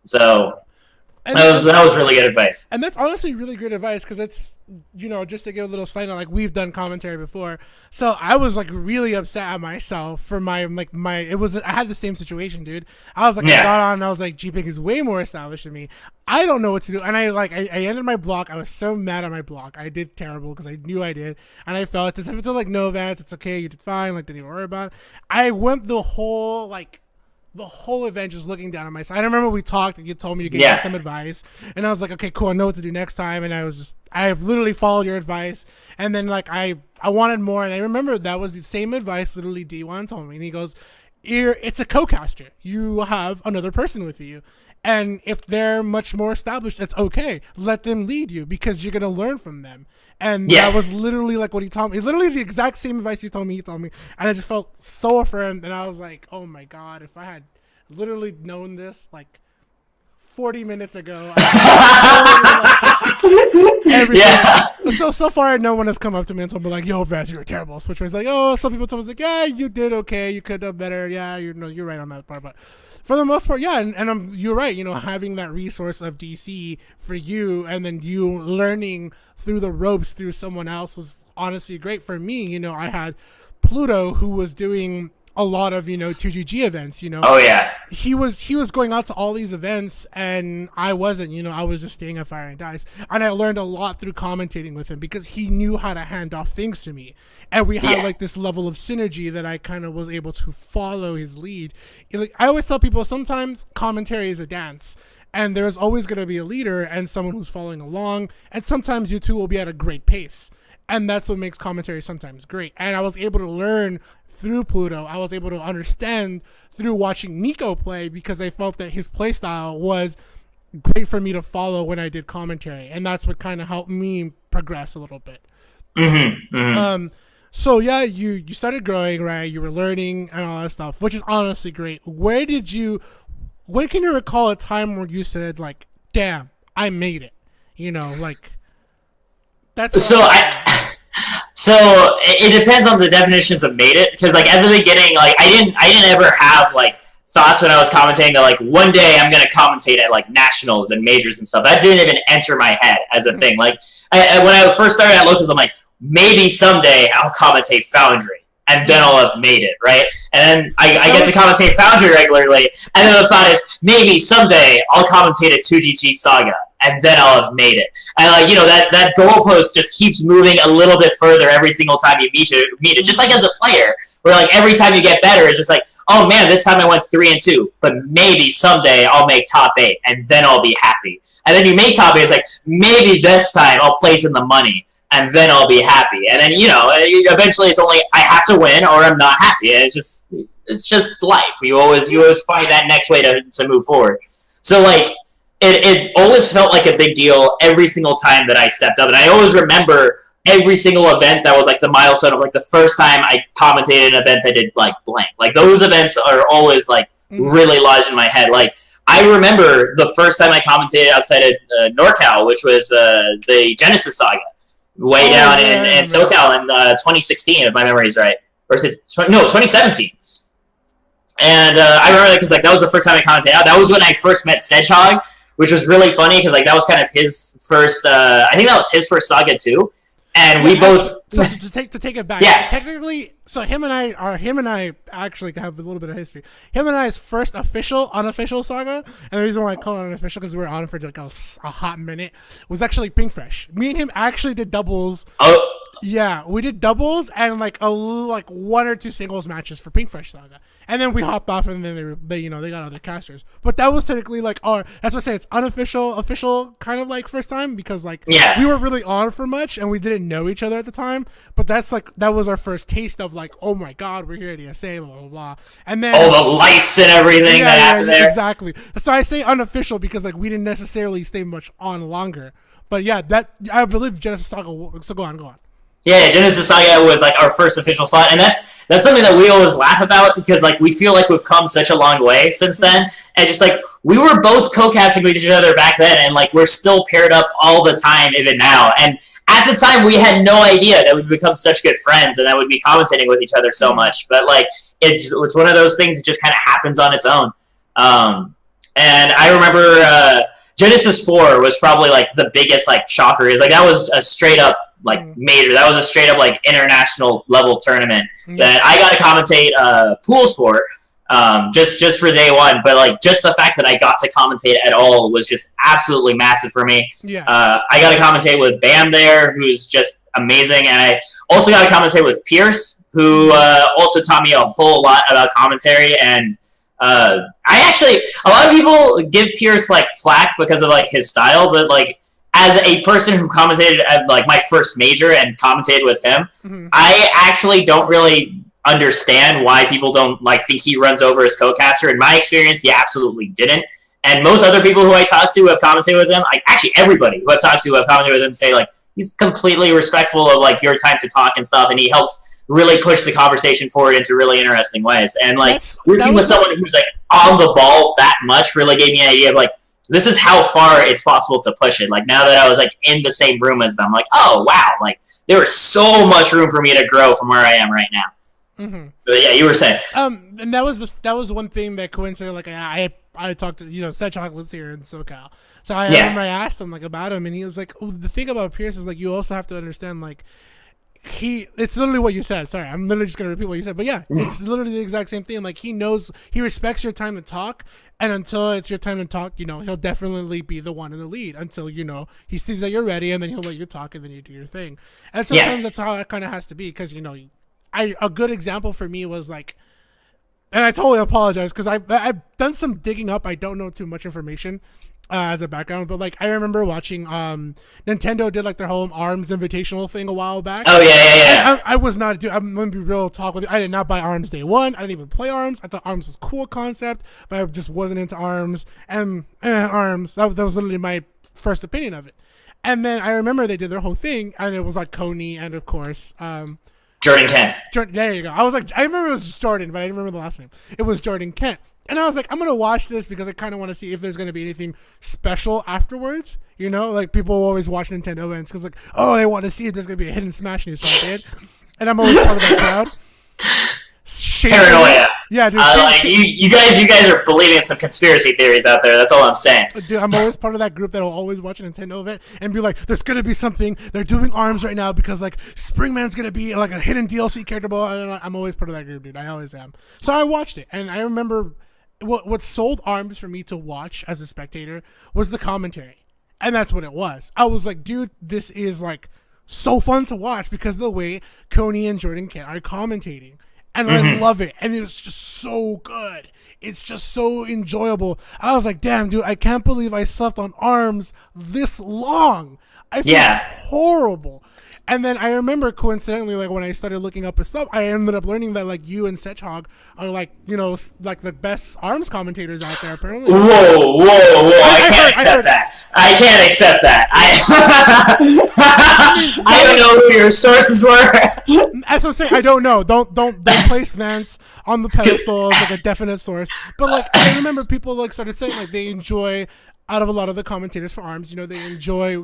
So that was really good advice. And that's honestly really great advice because it's, just to give a little side note, like we've done commentary before. So I was like really upset at myself for I had the same situation, dude. I was like, I got on and I was like, Gpik is way more established than me. I don't know what to do. And I ended my block. I was so mad at my block. I did terrible because I knew I did. And I felt to some people like, no, Vance, it's okay. You did fine. Like, didn't even worry about it. I went the whole event just looking down on myself. I remember we talked and you told me to give me some advice. And I was like, okay, cool. I know what to do next time. And I've literally followed your advice. And then like, I wanted more. And I remember that was the same advice literally D1 told me. And he goes, it's a co-caster. You have another person with you. And if they're much more established, it's okay. Let them lead you because you're going to learn from them. And that was literally like what he told me. Literally the exact same advice he told me. And I just felt so affirmed. And I was like, oh my God, if I had literally known this like 40 minutes ago. So far, no one has come up to me and told me like, yo, Vance, you're terrible. Switch was like, oh, some people told me like, yeah, you did okay. You could have better. Yeah, you're right on that part. But for the most part, yeah. And you're right. Having that resource of DC for you and then you learning through the ropes through someone else was honestly great for me. I had Pluto who was doing a lot of 2GG events. Oh yeah, he was going out to all these events and I wasn't. I was just staying at Fire and Dice, and I learned a lot through commentating with him because he knew how to hand off things to me, and we had like this level of synergy that I kind of was able to follow his lead. I always tell people sometimes commentary is a dance. And there's always going to be a leader and someone who's following along. And sometimes you two will be at a great pace. And that's what makes commentary sometimes great. And I was able to learn through Pluto. I was able to understand through watching Nico play because I felt that his play style was great for me to follow when I did commentary. And that's what kind of helped me progress a little bit. Mm-hmm, mm-hmm. So yeah, you started growing, right? You were learning and all that stuff, which is honestly great. When can you recall a time where you said like, damn, I made it? That's so it depends on the definitions of made it, because like at the beginning, like I didn't ever have like thoughts when I was commentating that like one day I'm gonna commentate at like nationals and majors and stuff. That didn't even enter my head as a thing. Like when I first started at locals, I'm like, maybe someday I'll commentate Foundry. And then I'll have made it, right? And then I get to commentate Foundry regularly, and then the thought is, maybe someday I'll commentate a 2GG Saga, and then I'll have made it. And that goalpost just keeps moving a little bit further every single time you meet it. Just like as a player, where like every time you get better, it's just like, oh man, this time I went 3-2, but maybe someday I'll make top 8, and then I'll be happy. And then you make top 8, it's like, maybe this time I'll place in the money. And then I'll be happy. And then, eventually it's only, I have to win or I'm not happy. It's just life. You always find that next way to move forward. So, like, it always felt like a big deal every single time that I stepped up. And I always remember every single event that was, like, the milestone of, like, the first time I commentated an event that did, like, blank. Like, those events are always, like, really lodged in my head. Like, I remember the first time I commentated outside of NorCal, which was the Genesis Saga. Way down in SoCal in 2016, if my memory is right. Or is it 2017? And I remember that because like, that was the first time I commented out. That was when I first met Sedgehog, which was really funny because like, that was kind of his first, I think that was his first Saga too. And we both... So to take it back, technically, so him and I actually have a little bit of history. Him and I's first unofficial Saga, and the reason why I call it unofficial because we were on for like a hot minute, was actually Pink Fresh. Me and him actually did doubles. Oh. Yeah, we did doubles and like one or two singles matches for Pink Fresh Saga. And then we hopped off, and then they got other casters. But that was technically like that's what I say, it's unofficial, official kind of like first time because like we weren't really on for much and we didn't know each other at the time. But that was our first taste of like, oh my God, we're here at ESA, blah blah blah. And then all the lights and everything that happened there. Exactly. So I say unofficial because like we didn't necessarily stay much on longer. But yeah, that I believe Genesis Saga. So go on. Yeah, Genesis Saga was like our first official slot, and that's something that we always laugh about because like we feel like we've come such a long way since then, and just like we were both co-casting with each other back then, and like we're still paired up all the time even now. And at the time, we had no idea that we'd become such good friends and that we'd be commentating with each other so much. But like it's one of those things that just kind of happens on its own. And I remember Genesis 4 was probably like the biggest like shocker. Is like that was a straight up like major. That was a straight up like international level tournament that I got to commentate pools for, just for day one. But like just the fact that I got to commentate at all was just absolutely massive for me. Yeah. I got to commentate with Bam there, who's just amazing, and I also got to commentate with Pierce, who also taught me a whole lot about commentary. And I actually, a lot of people give Pierce like flack because of like his style, but like as a person who commentated at like my first major and commentated with him, I actually don't really understand why people don't like think he runs over his co-caster. In my experience, he absolutely didn't. And most other people who I talked to who have commentated with him, like actually everybody who I've talked to who have commentated with him say like he's completely respectful of like your time to talk and stuff, and he helps really push the conversation forward into really interesting ways. And like working with someone who's like on the ball that much really gave me an idea of like this is how far it's possible to push it. Like now that I was like in the same room as them, like oh wow, like there is so much room for me to grow from where I am right now. But yeah, you were saying. And that was one thing that coincided. Like I talked to Seth Chocolate's here in SoCal, so I remember I asked him like about him, and he was like, "Oh, the thing about Pierce is like you also have to understand like it's literally what you said. Sorry, I'm literally just gonna repeat what you said, but yeah, it's literally the exact same thing. Like he respects your time to talk, and until it's your time to talk, he'll definitely be the one in the lead until he sees that you're ready, and then he'll let you talk, and then you do your thing. And sometimes that's how it kind of has to be because a good example for me was like, and I totally apologize because I've done some digging up. I don't know too much information as a background, but like I remember watching Nintendo did like their whole ARMS Invitational thing a while back. Oh yeah. I was not, dude. I'm gonna be real talk with you. I did not buy ARMS day one. I didn't even play ARMS. I thought ARMS was a cool concept, but I just wasn't into ARMS. And ARMS, that was literally my first opinion of it. And then I remember they did their whole thing, and it was like Coney and of course Jordan Kent. There you go. I was like, I remember it was Jordan, but I didn't remember the last name. It was Jordan Kent. And I was like, I'm going to watch this because I kind of want to see if there's going to be anything special afterwards. Like people always watch Nintendo events because like, oh, they want to see if there's going to be a hidden Smash news. So I did. And I'm always part of that crowd. Paranoia. Yeah, dude. You guys are believing in some conspiracy theories out there. That's all I'm saying. Dude, I'm always part of that group that'll always watch a Nintendo event and be like, there's going to be something. They're doing ARMS right now because like Springman's going to be like a hidden DLC character. I'm always part of that group, dude. I always am. So I watched it. And I remember what sold ARMS for me to watch as a spectator was the commentary. And that's what it was. I was like, dude, this is like so fun to watch because of the way Coney and Jordan Kent are commentating. And I love it. And it's just so good. It's just so enjoyable. I was like, damn, dude, I can't believe I slept on ARMS this long. I feel horrible. And then I remember coincidentally, like when I started looking up his stuff, I ended up learning that like you and Sechhog are like, like the best ARMS commentators out there apparently. Whoa. I can't accept that. I can't accept that. I don't know who your sources were. That's what I'm saying. I don't know. Don't place Vance on the pedestal as like a definite source. But like I remember people like started saying like they enjoy out of a lot of the commentators for ARMS, they enjoy,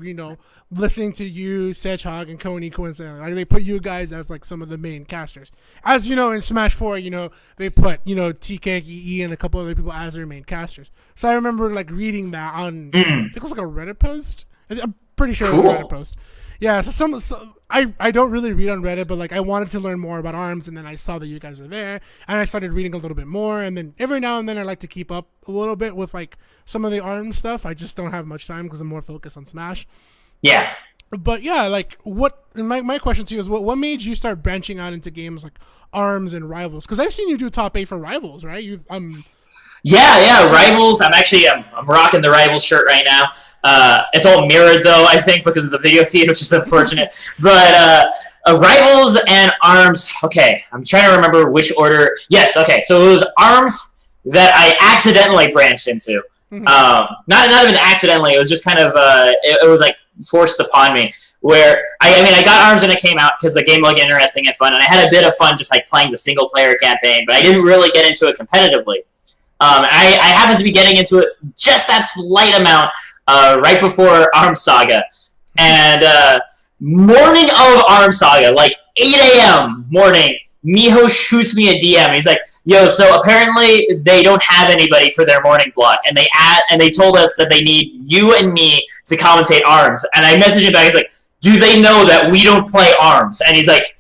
listening to you, Sechhog, and Coney coincidentally. Like they put you guys as like some of the main casters. As in Smash 4, they put, TK, EE, and a couple other people as their main casters. So I remember like reading that on, I think it was like a Reddit post. I'm pretty sure it was a Reddit post. Yeah, so I don't really read on Reddit, but like I wanted to learn more about ARMS, and then I saw that you guys were there, and I started reading a little bit more, and then every now and then I like to keep up a little bit with like some of the ARMS stuff. I just don't have much time because I'm more focused on Smash. Yeah. But yeah, like my question to you is what made you start branching out into games like ARMS and Rivals? Because I've seen you do top 8 for Rivals, right? Yeah, Rivals. I'm rocking the Rivals shirt right now. It's all mirrored though, I think, because of the video feed, which is unfortunate. But Rivals and ARMS. Okay, I'm trying to remember which order. Yes, okay. So it was ARMS that I accidentally branched into. Not even accidentally. It was just kind of it was like forced upon me. where I got ARMS when it came out because the game looked interesting and fun, and I had a bit of fun just like playing the single player campaign, but I didn't really get into it competitively. I happened to be getting into it just that slight amount right before ARMS Saga, and morning of ARMS Saga, like 8 a.m. morning, Miho shoots me a DM. He's like, "Yo, so apparently they don't have anybody for their morning block, and they told us that they need you and me to commentate ARMS." And I messaged him back. He's like, "Do they know that we don't play ARMS?" And he's like,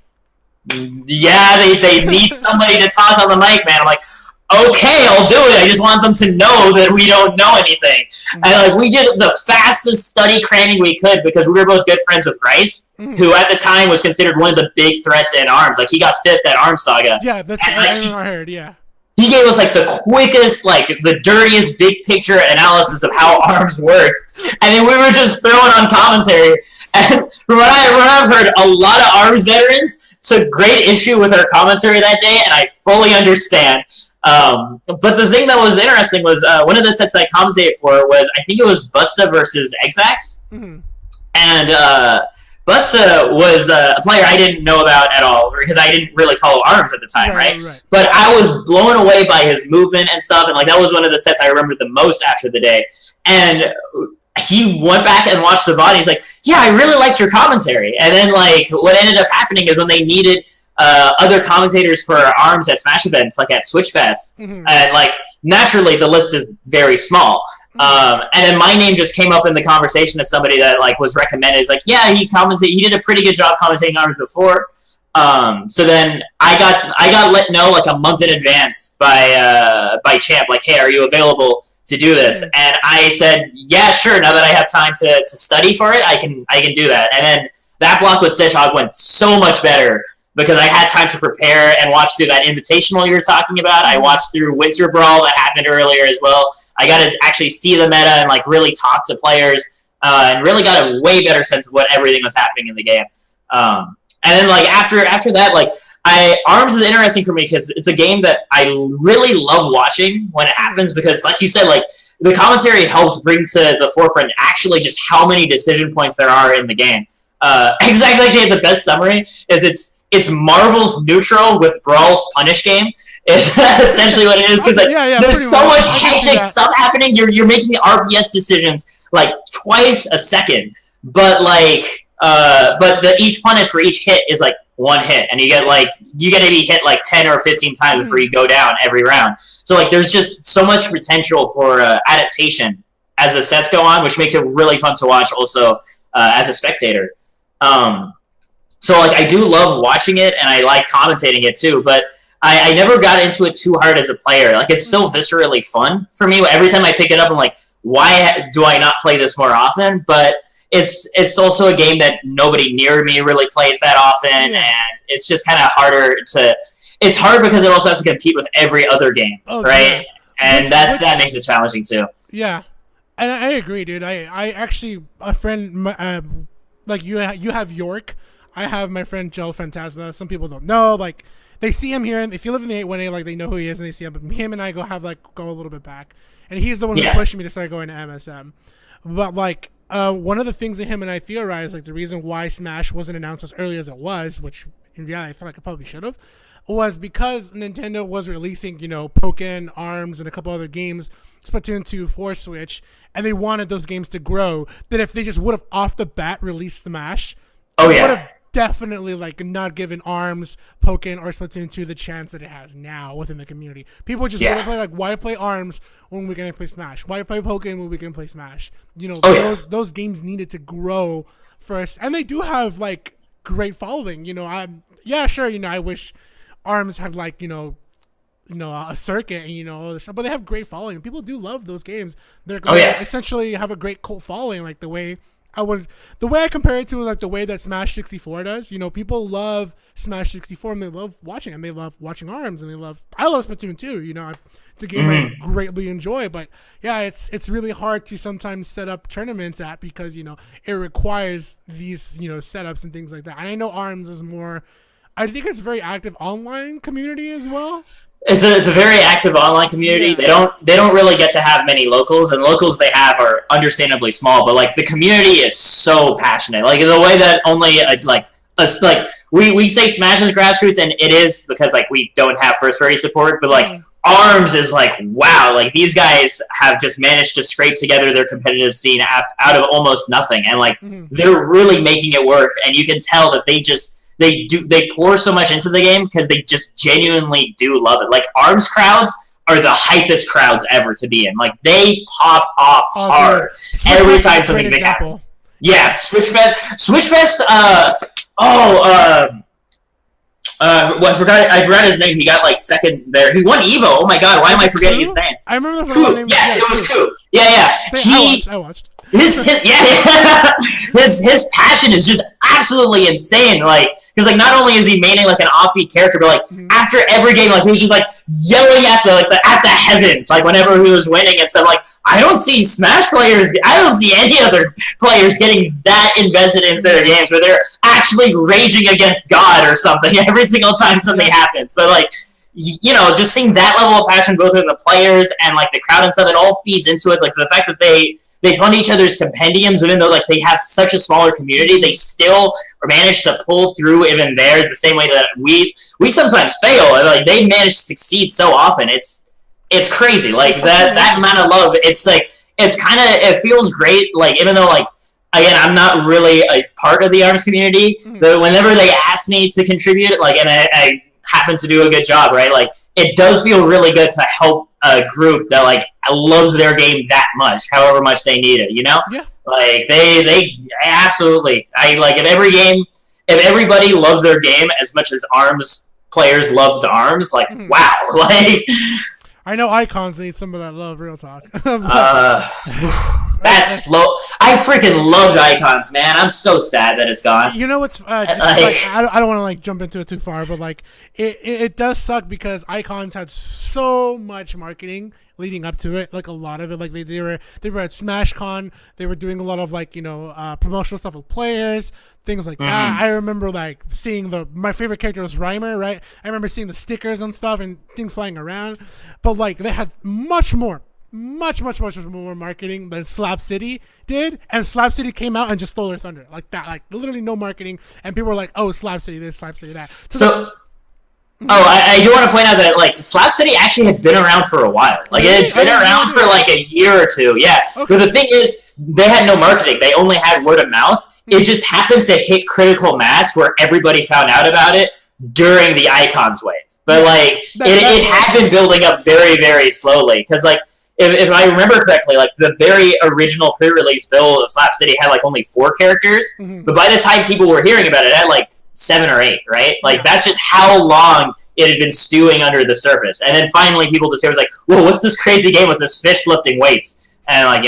"Yeah, they need somebody to talk on the mic, man." I'm like, "Okay, I'll do it. I just want them to know that we don't know anything." And like we did the fastest study cramming we could because we were both good friends with Rice, who at the time was considered one of the big threats in ARMS. Like he got 5th at ARMS Saga. Yeah, that's and, like, I heard. Yeah. He gave us like the quickest, like the dirtiest big picture analysis of how ARMS works, and then we were just throwing on commentary. And from what I've heard, a lot of ARMS veterans took great issue with our commentary that day, and I fully understand. But the thing that was interesting was one of the sets that I commentated for was, I think it was Busta versus Exax. And Busta was a player I didn't know about at all because I didn't really follow ARMS at the time, right? But I was blown away by his movement and stuff, and like that was one of the sets I remembered the most after the day. And he went back and watched the VOD. He's like, "Yeah, I really liked your commentary." And then like what ended up happening is when they needed other commentators for ARMS at Smash events, like at Switchfest, and like naturally the list is very small. And then my name just came up in the conversation as somebody that like was recommended. It's like, yeah, he did a pretty good job commentating ARMS before. So then I got let know like a month in advance by Champ, like, "Hey, are you available to do this?" And I said, "Yeah, sure. Now that I have time to study for it, I can do that." And then that block with Sedgehog went so much better because I had time to prepare and watch through that invitational you're talking about. I watched through Winter Brawl that happened earlier as well. I got to actually see the meta and like really talk to players and really got a way better sense of what everything was happening in the game. And then like after that, like ARMS is interesting for me because it's a game that I really love watching when it happens because, like you said, like the commentary helps bring to the forefront actually just how many decision points there are in the game. Exactly, actually, the best summary is it's Marvel's neutral with Brawl's punish game. Is essentially what it is because like, there's so much hectic stuff happening. You're making the RPS decisions like twice a second, but like each punish for each hit is like one hit, and you get to be hit like 10 or 15 times before you go down every round. So like there's just so much potential for adaptation as the sets go on, which makes it really fun to watch also as a spectator. So like I do love watching it and I like commentating it too, but I never got into it too hard as a player. Like it's still viscerally fun for me. Every time I pick it up, I'm like, why do I not play this more often? But it's also a game that nobody near me really plays that often, and it's just kind of harder to. It's hard because it also has to compete with every other game, right? Yeah. And that makes it challenging too. Yeah, and I agree, dude. I actually a friend like you have York. I have my friend Joe Phantasma. Some people don't know, like they see him here, and if you live in the 818, like they know who he is and they see him. But him and I go a little bit back, and he's the one who pushed me to start going to MSM. But like one of the things that him and I theorized, like the reason why Smash wasn't announced as early as it was, which in reality I feel like it probably should have, was because Nintendo was releasing, Pokken, ARMS, and a couple other games, Splatoon 2 for Switch, and they wanted those games to grow. That if they just would have off the bat released Smash, would have definitely like not given ARMS, Pokken, or Splatoon 2 the chance that it has now within the community. People just want to play like, why play ARMS when we can play Smash? Why play Pokken when we can play Smash? Those games needed to grow first, and they do have like great following. I wish ARMS had like a circuit and other stuff, but they have great following. People do love those games. They're essentially have a great cult following, like the way I compare it to like the way that Smash 64 does. People love Smash 64 and they love watching it, and they love watching ARMS, and I love Splatoon 2. It's a game I greatly enjoy, but yeah, it's really hard to sometimes set up tournaments at because it requires these setups and things like that. And I know ARMS is more. I think it's a very active online community as well. It's a very active online community. Yeah. They don't really get to have many locals, and the locals they have are understandably small. But like the community is so passionate. Like the way that only like us like we say Smash is grassroots, and it is because like we don't have first party support. But like Arms is like wow, like these guys have just managed to scrape together their competitive scene out of almost nothing, and like they're really making it work. And you can tell that they pour so much into the game because they just genuinely do love it. Like Arms crowds are the hypest crowds ever to be in. Like they pop off hard every time something big happens. Yeah, Switchfest. Well, I forgot his name. He got like second there. He won Evo. Oh my god, why am I forgetting his name? I remember the name. Yes, it was Coup. Yeah. I watched. His passion is just absolutely insane. Like, because like not only is he maining like an offbeat character, but like after every game, like he was just like yelling at the heavens, like whenever he was winning and stuff. Like I don't see Smash players, I don't see any other players getting that invested into their games where they're actually raging against God or something every single time something happens. But like, you know, just seeing that level of passion both in the players and like the crowd and stuff, it all feeds into it. Like the fact that they fund each other's compendiums, even though like they have such a smaller community, they still manage to pull through even there the same way that we sometimes fail, and like they manage to succeed so often. It's crazy. Like that amount of love. It's like it feels great. Like even though like again I'm not really a part of the Arms community, but whenever they ask me to contribute, like and I happen to do a good job, right? Like it does feel really good to help a group that like loves their game that much, however much they need it, you know? Yeah. Like they absolutely. I like if everybody loved their game as much as Arms players loved Arms, like wow, like I know Icons need some of that love, real talk. That's low. I freaking loved Icons, man. I'm so sad that it's gone. You know what's I don't want to like jump into it too far, but like it does suck because Icons had so much marketing leading up to it, like a lot of it. Like they were at SmashCon, they were doing a lot of like promotional stuff with players, things like that. I remember like seeing my favorite character was Reimer, right? I remember seeing the stickers and stuff and things flying around, but like they had much more marketing than Slap City did, and Slap City came out and just stole their thunder like that, like literally no marketing, and people were like, oh, Slap City this, Slap City that. I do want to point out that like Slap City actually had been around for a while. Like it had been around for like a year or two. Yeah. Okay. But the thing is, they had no marketing. They only had word of mouth. It just happened to hit critical mass where everybody found out about it during the Icons wave. But like it had been building up very, very slowly. Because like if I remember correctly, like the very original pre-release build of Slap City had like only 4 characters. But by the time people were hearing about it, it had like 7 or 8, right? Like that's just how long it had been stewing under the surface. And then finally people just was like, whoa, what's this crazy game with this fish lifting weights? And like,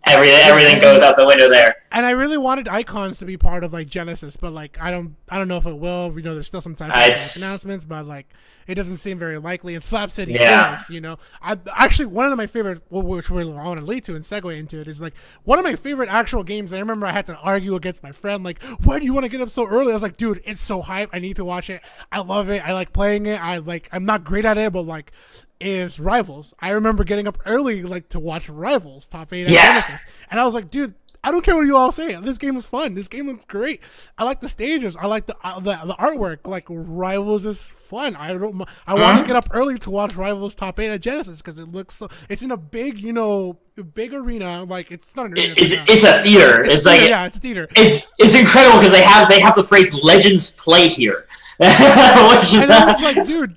everything goes out the window there. And I really wanted Icons to be part of like Genesis, but like I don't know if it will. There's still some time for announcements, but like it doesn't seem very likely. And Slap City is, I actually one of my favorite, which I want to lead to and segue into it, is like one of my favorite actual games. I remember I had to argue against my friend, like, why do you want to get up so early? I was like, dude, it's so hype. I need to watch it. I love it. I like playing it. I'm not great at it, but like, is Rivals. I remember getting up early, like, to watch Rivals top 8 at Genesis, and I was like, dude, I don't care what you all say. This game was fun. This game looks great. I like the stages. I like the artwork. Like Rivals is fun. I want to get up early to watch Rivals top 8 at Genesis because it looks so. It's in a big, big arena. Like it's not an arena. It's a theater. It's like it's theater. It's incredible because they have the phrase "Legends play here," which is. And I was like, dude,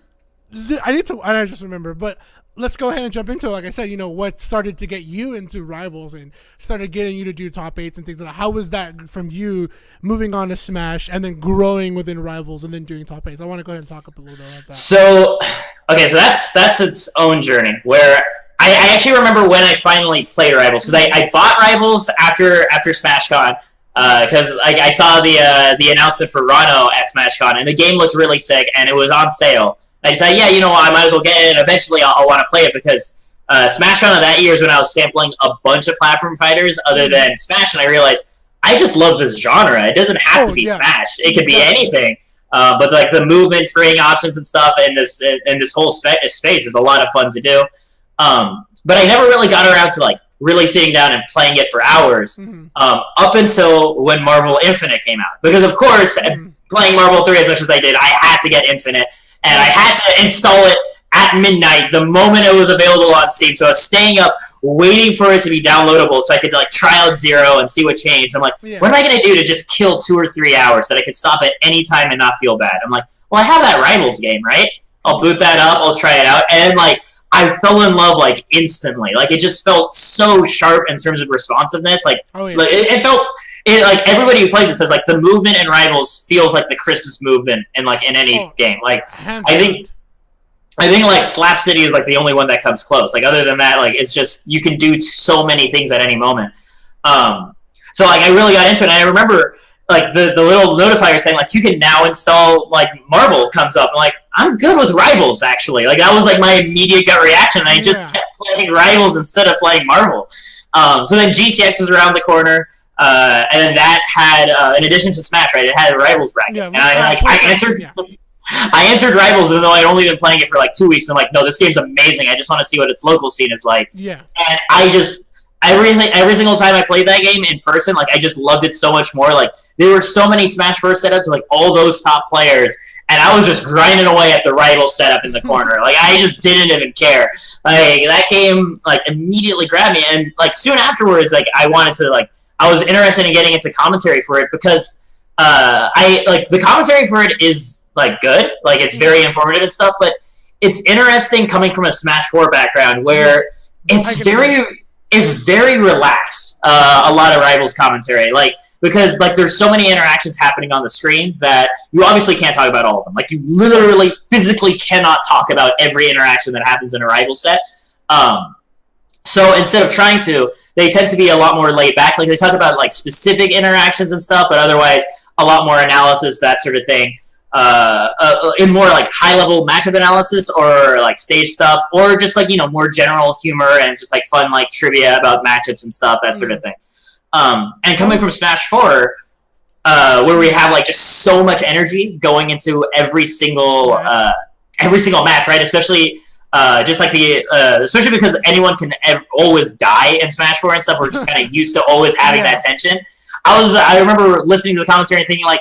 I need to. And I just remember, but. Let's go ahead and jump into it. Like I said, what started to get you into Rivals and started getting you to do top 8s and things like that? How was that from you moving on to Smash and then growing within Rivals and then doing top 8s? I want to go ahead and talk a little bit about that. So that's its own journey where I actually remember when I finally played Rivals because I bought Rivals after SmashCon because I saw the announcement for Rano at SmashCon and the game looked really sick and it was on sale. I decided, I might as well get it, and eventually I'll want to play it because SmashCon of that year is when I was sampling a bunch of platform fighters other than Smash, and I realized I just love this genre. It doesn't have to be Smash. It could be anything. But like the movement, freeing options and stuff, and this whole space is a lot of fun to do. But I never really got around to like really sitting down and playing it for hours up until when Marvel Infinite came out. Because of course, playing Marvel 3 as much as I did, I had to get Infinite, and I had to install it at midnight the moment it was available on Steam. So I was staying up waiting for it to be downloadable so I could like try out Zero and see what changed. I'm like, what am I going to do to just kill 2 or 3 hours that I could stop at any time and not feel bad? I'm like, well, I have that Rivals game, right? I'll boot that up, I'll try it out, and like I fell in love like instantly. Like it just felt so sharp in terms of responsiveness. Like, like it felt like everybody who plays it says like the movement in Rivals feels like the crispest movement in like in any game. Like I think like Slap City is like the only one that comes close. Like other than that, like it's just you can do so many things at any moment. So like I really got into it. And I remember like the little notifier saying like you can now install like Marvel comes up. I'm like, I'm good with Rivals actually. Like that was like my immediate gut reaction. And I just kept playing Rivals instead of playing Marvel. So then GTX was around the corner. And then that had in addition to Smash, right? It had a Rivals bracket. And I answered. Yeah. I answered Rivals, even though I'd only been playing it for like 2 weeks. I'm like, no, this game's amazing. I just want to see what its local scene is like. Yeah. And I just every single time I played that game in person, like I just loved it so much more. Like there were so many Smash 4 setups, like all those top players, and I was just grinding away at the Rival setup in the corner. Like I just didn't even care. Like that game, like immediately grabbed me, and like soon afterwards, like I was interested in getting into commentary for it because I like the commentary for it is like good, like it's very informative and stuff, but it's interesting coming from a Smash 4 background where it's very relaxed. A lot of Rivals commentary, like because like there's so many interactions happening on the screen that you obviously can't talk about all of them. Like you literally physically cannot talk about every interaction that happens in a Rival set. So instead of trying to, they tend to be a lot more laid back. Like they talk about like specific interactions and stuff, but otherwise a lot more analysis, that sort of thing. In more like high-level matchup analysis or like stage stuff, or just like more general humor and just like fun like trivia about matchups and stuff, that sort of thing. And coming from Smash 4, where we have like just so much energy going into every single match, right? Especially just like especially because anyone can always die in Smash 4 and stuff. We're just kind of used to always having that tension. I remember listening to the commentary and thinking like,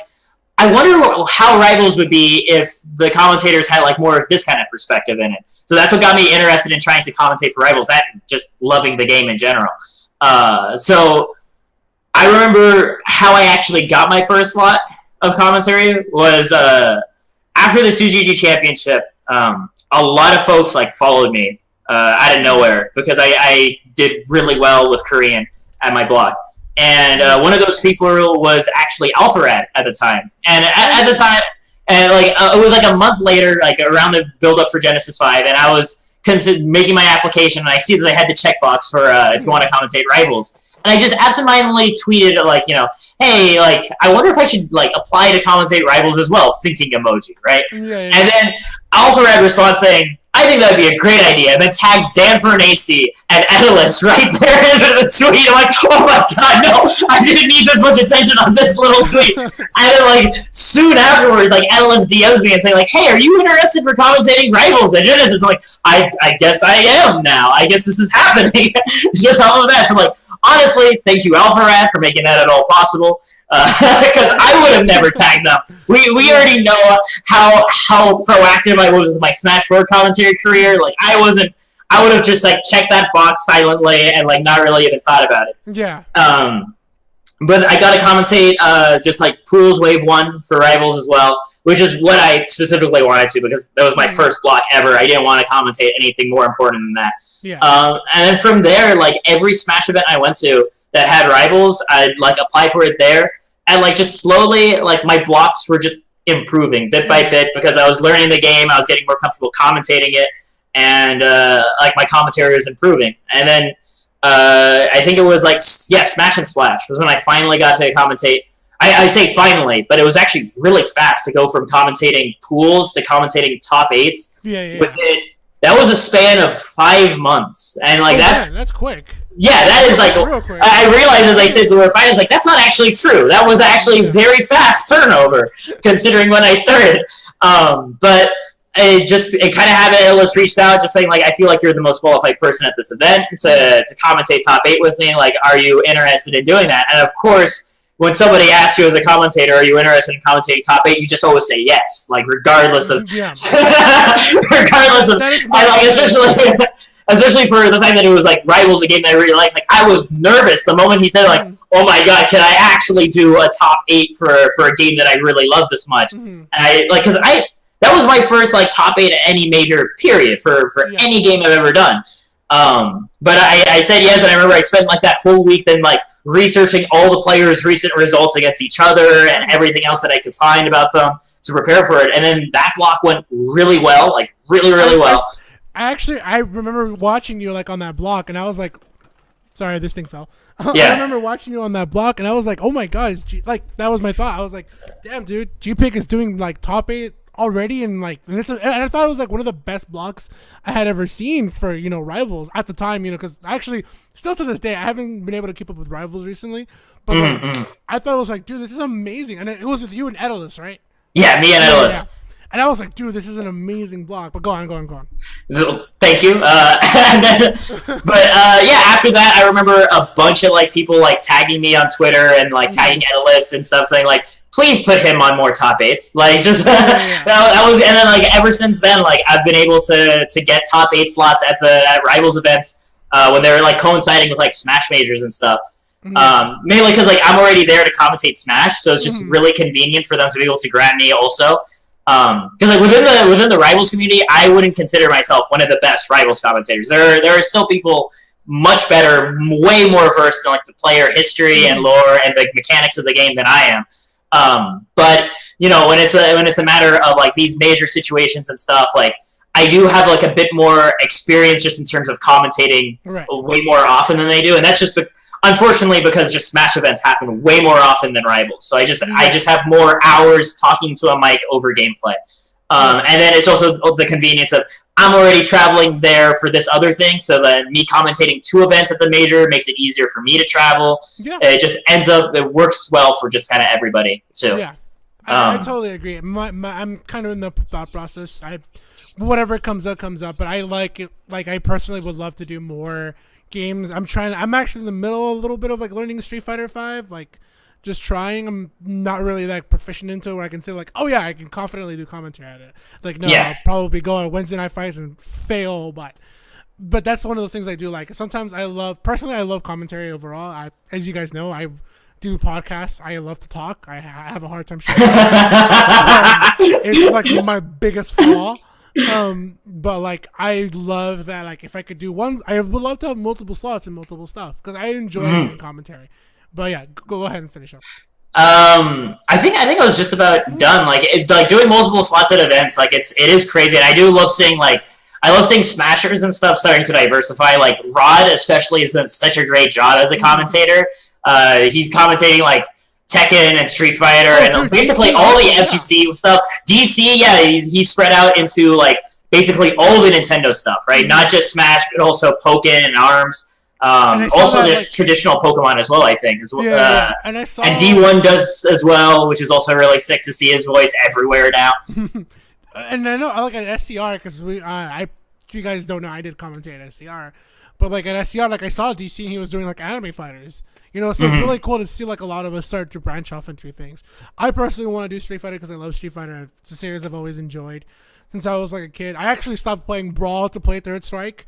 I wonder how Rivals would be if the commentators had like more of this kind of perspective in it. So that's what got me interested in trying to commentate for Rivals, that and just loving the game in general. So I remember how I actually got my first lot of commentary was after the 2GG championship. A lot of folks like followed me out of nowhere because I did really well with Korean at my blog. And one of those people was actually AlphaRad at the time. And at the time, and like it was like a month later, like around the build-up for Genesis 5, and I was making my application, and I see that they had the checkbox for if you want to commentate Rivals. And I just absentmindedly tweeted, like, hey, like, I wonder if I should, like, apply to commentate Rivals as well, thinking emoji, right? Yeah. And then AlphaRad responds saying, I think that would be a great idea, and then tags Dan Fernacey and Edelus right there in the tweet. I'm like, oh my god, no, I didn't need this much attention on this little tweet. And then, like, soon afterwards, like, Edelus DMs me and saying, like, hey, are you interested for commentating Rivals at Genesis? I'm like, I guess I am now. I guess this is happening. Just all of that. So I'm like, honestly, thank you, AlphaRad, for making that at all possible. Because I would have never tagged them. We already know how proactive I was with my Smash 4 commentary career. Like I would have just like checked that box silently and like not really even thought about it. Yeah. But I got to commentate just like Pools Wave 1 for Rivals as well, which is what I specifically wanted to because that was my first block ever. I didn't want to commentate anything more important than that. Yeah. And then from there, like every Smash event I went to that had Rivals, I'd like apply for it there. And like just slowly, like my blocks were just improving bit by bit because I was learning the game. I was getting more comfortable commentating it. And like my commentary was improving. And then I think it was like, Smash and Splash was when I finally got to commentate. I say finally, but it was actually really fast to go from commentating pools to commentating top 8s. Yeah. Within, that was a span of 5 months. And like that's quick. Yeah, that is like Real quick. I realized as I said the word finance, like that's not actually true. That was actually very fast turnover considering when I started. But it kind of had Ellis reached out just saying like I feel like you're the most qualified person at this event to commentate top 8 with me. Like, are you interested in doing that? And of course, when somebody asks you as a commentator, are you interested in commentating top 8? You just always say yes, like regardless of regardless of especially for the fact that it was like Rivals, a game that I really liked. Like I was nervous the moment he said like, "Oh my god, can I actually do a top 8 for a game that I really love this much?" And I like because that was my first like top 8 at any major period for any game I've ever done. But I said yes, and I remember I spent like that whole week then like researching all the players' recent results against each other and everything else that I could find about them to prepare for it. And then that block went really well, like really well. I remember watching you like on that block, and I was like, sorry, this thing fell. Yeah. I remember watching you on that block, and I was like, oh my god, like that was my thought. I was like, damn, dude, Gpik is doing like top 8 already, and like, and I thought it was like one of the best blocks I had ever seen for Rivals at the time. Because actually, still to this day, I haven't been able to keep up with Rivals recently, but like, I thought it was like, dude, this is amazing, and it was with you and Edalus, right? Yeah, me and Edalus. Yeah. And I was like, dude, this is an amazing block. But go on. Thank you. After that, I remember a bunch of like people like tagging me on Twitter and like tagging Edalus and stuff, saying like, please put him on more top 8s. Like just that was, and then like ever since then, like I've been able to get top 8 slots at Rivals events when they were like coinciding with like Smash majors and stuff. Mainly because like I'm already there to commentate Smash, so it's just really convenient for them to be able to grab me also. Because like within the Rivals community, I wouldn't consider myself one of the best Rivals commentators. There are still people much better, way more versed in like the player history and lore and the mechanics of the game than I am. But when it's a matter of like these major situations and stuff, like I do have like a bit more experience just in terms of commentating way more often than they do, and that's just unfortunately because just Smash events happen way more often than Rivals. So I just have more hours talking to a mic over gameplay. And then it's also the convenience of I'm already traveling there for this other thing, so that me commentating 2 events at the major makes it easier for me to travel. Yeah. It just it works well for just kind of everybody too. Yeah, I totally agree. I'm kind of in the thought process. Whatever comes up, but I like it. Like I personally would love to do more games. I'm actually in the middle a little bit of like learning Street Fighter 5, like just trying. I'm not really like proficient into it where I can say like, oh yeah, I can confidently do commentary at it. Like no, I'll probably go on Wednesday night fights and fail, but that's one of those things I do like. Sometimes I love commentary overall. As you guys know, I do podcasts. I love to talk. I have a hard time shutting up. It's like my biggest flaw. But like I love that. Like if I could do one, I would love to have multiple slots and multiple stuff because I enjoy doing commentary. But yeah, go ahead and finish up. I think I was just about done. Like doing multiple slots at events, like it is crazy, and I do love seeing Smashers and stuff starting to diversify. Like Rod especially has done such a great job as a commentator. He's commentating like Tekken and Street Fighter and basically DC, all the FGC stuff. DC, he's spread out into like basically all the Nintendo stuff, right? Not just Smash, but also Pokken and ARMS. Also, there's traditional Pokemon as well, I think. And D1 does as well, which is also really sick to see his voice everywhere now. And I know I like at SCR because if you guys don't know, I did commentate at SCR. But like at SCR, like I saw DC and he was doing like anime fighters. So it's really cool to see like a lot of us start to branch off into things. I personally want to do Street Fighter because I love Street Fighter. It's a series I've always enjoyed since I was like a kid. I actually stopped playing Brawl to play Third Strike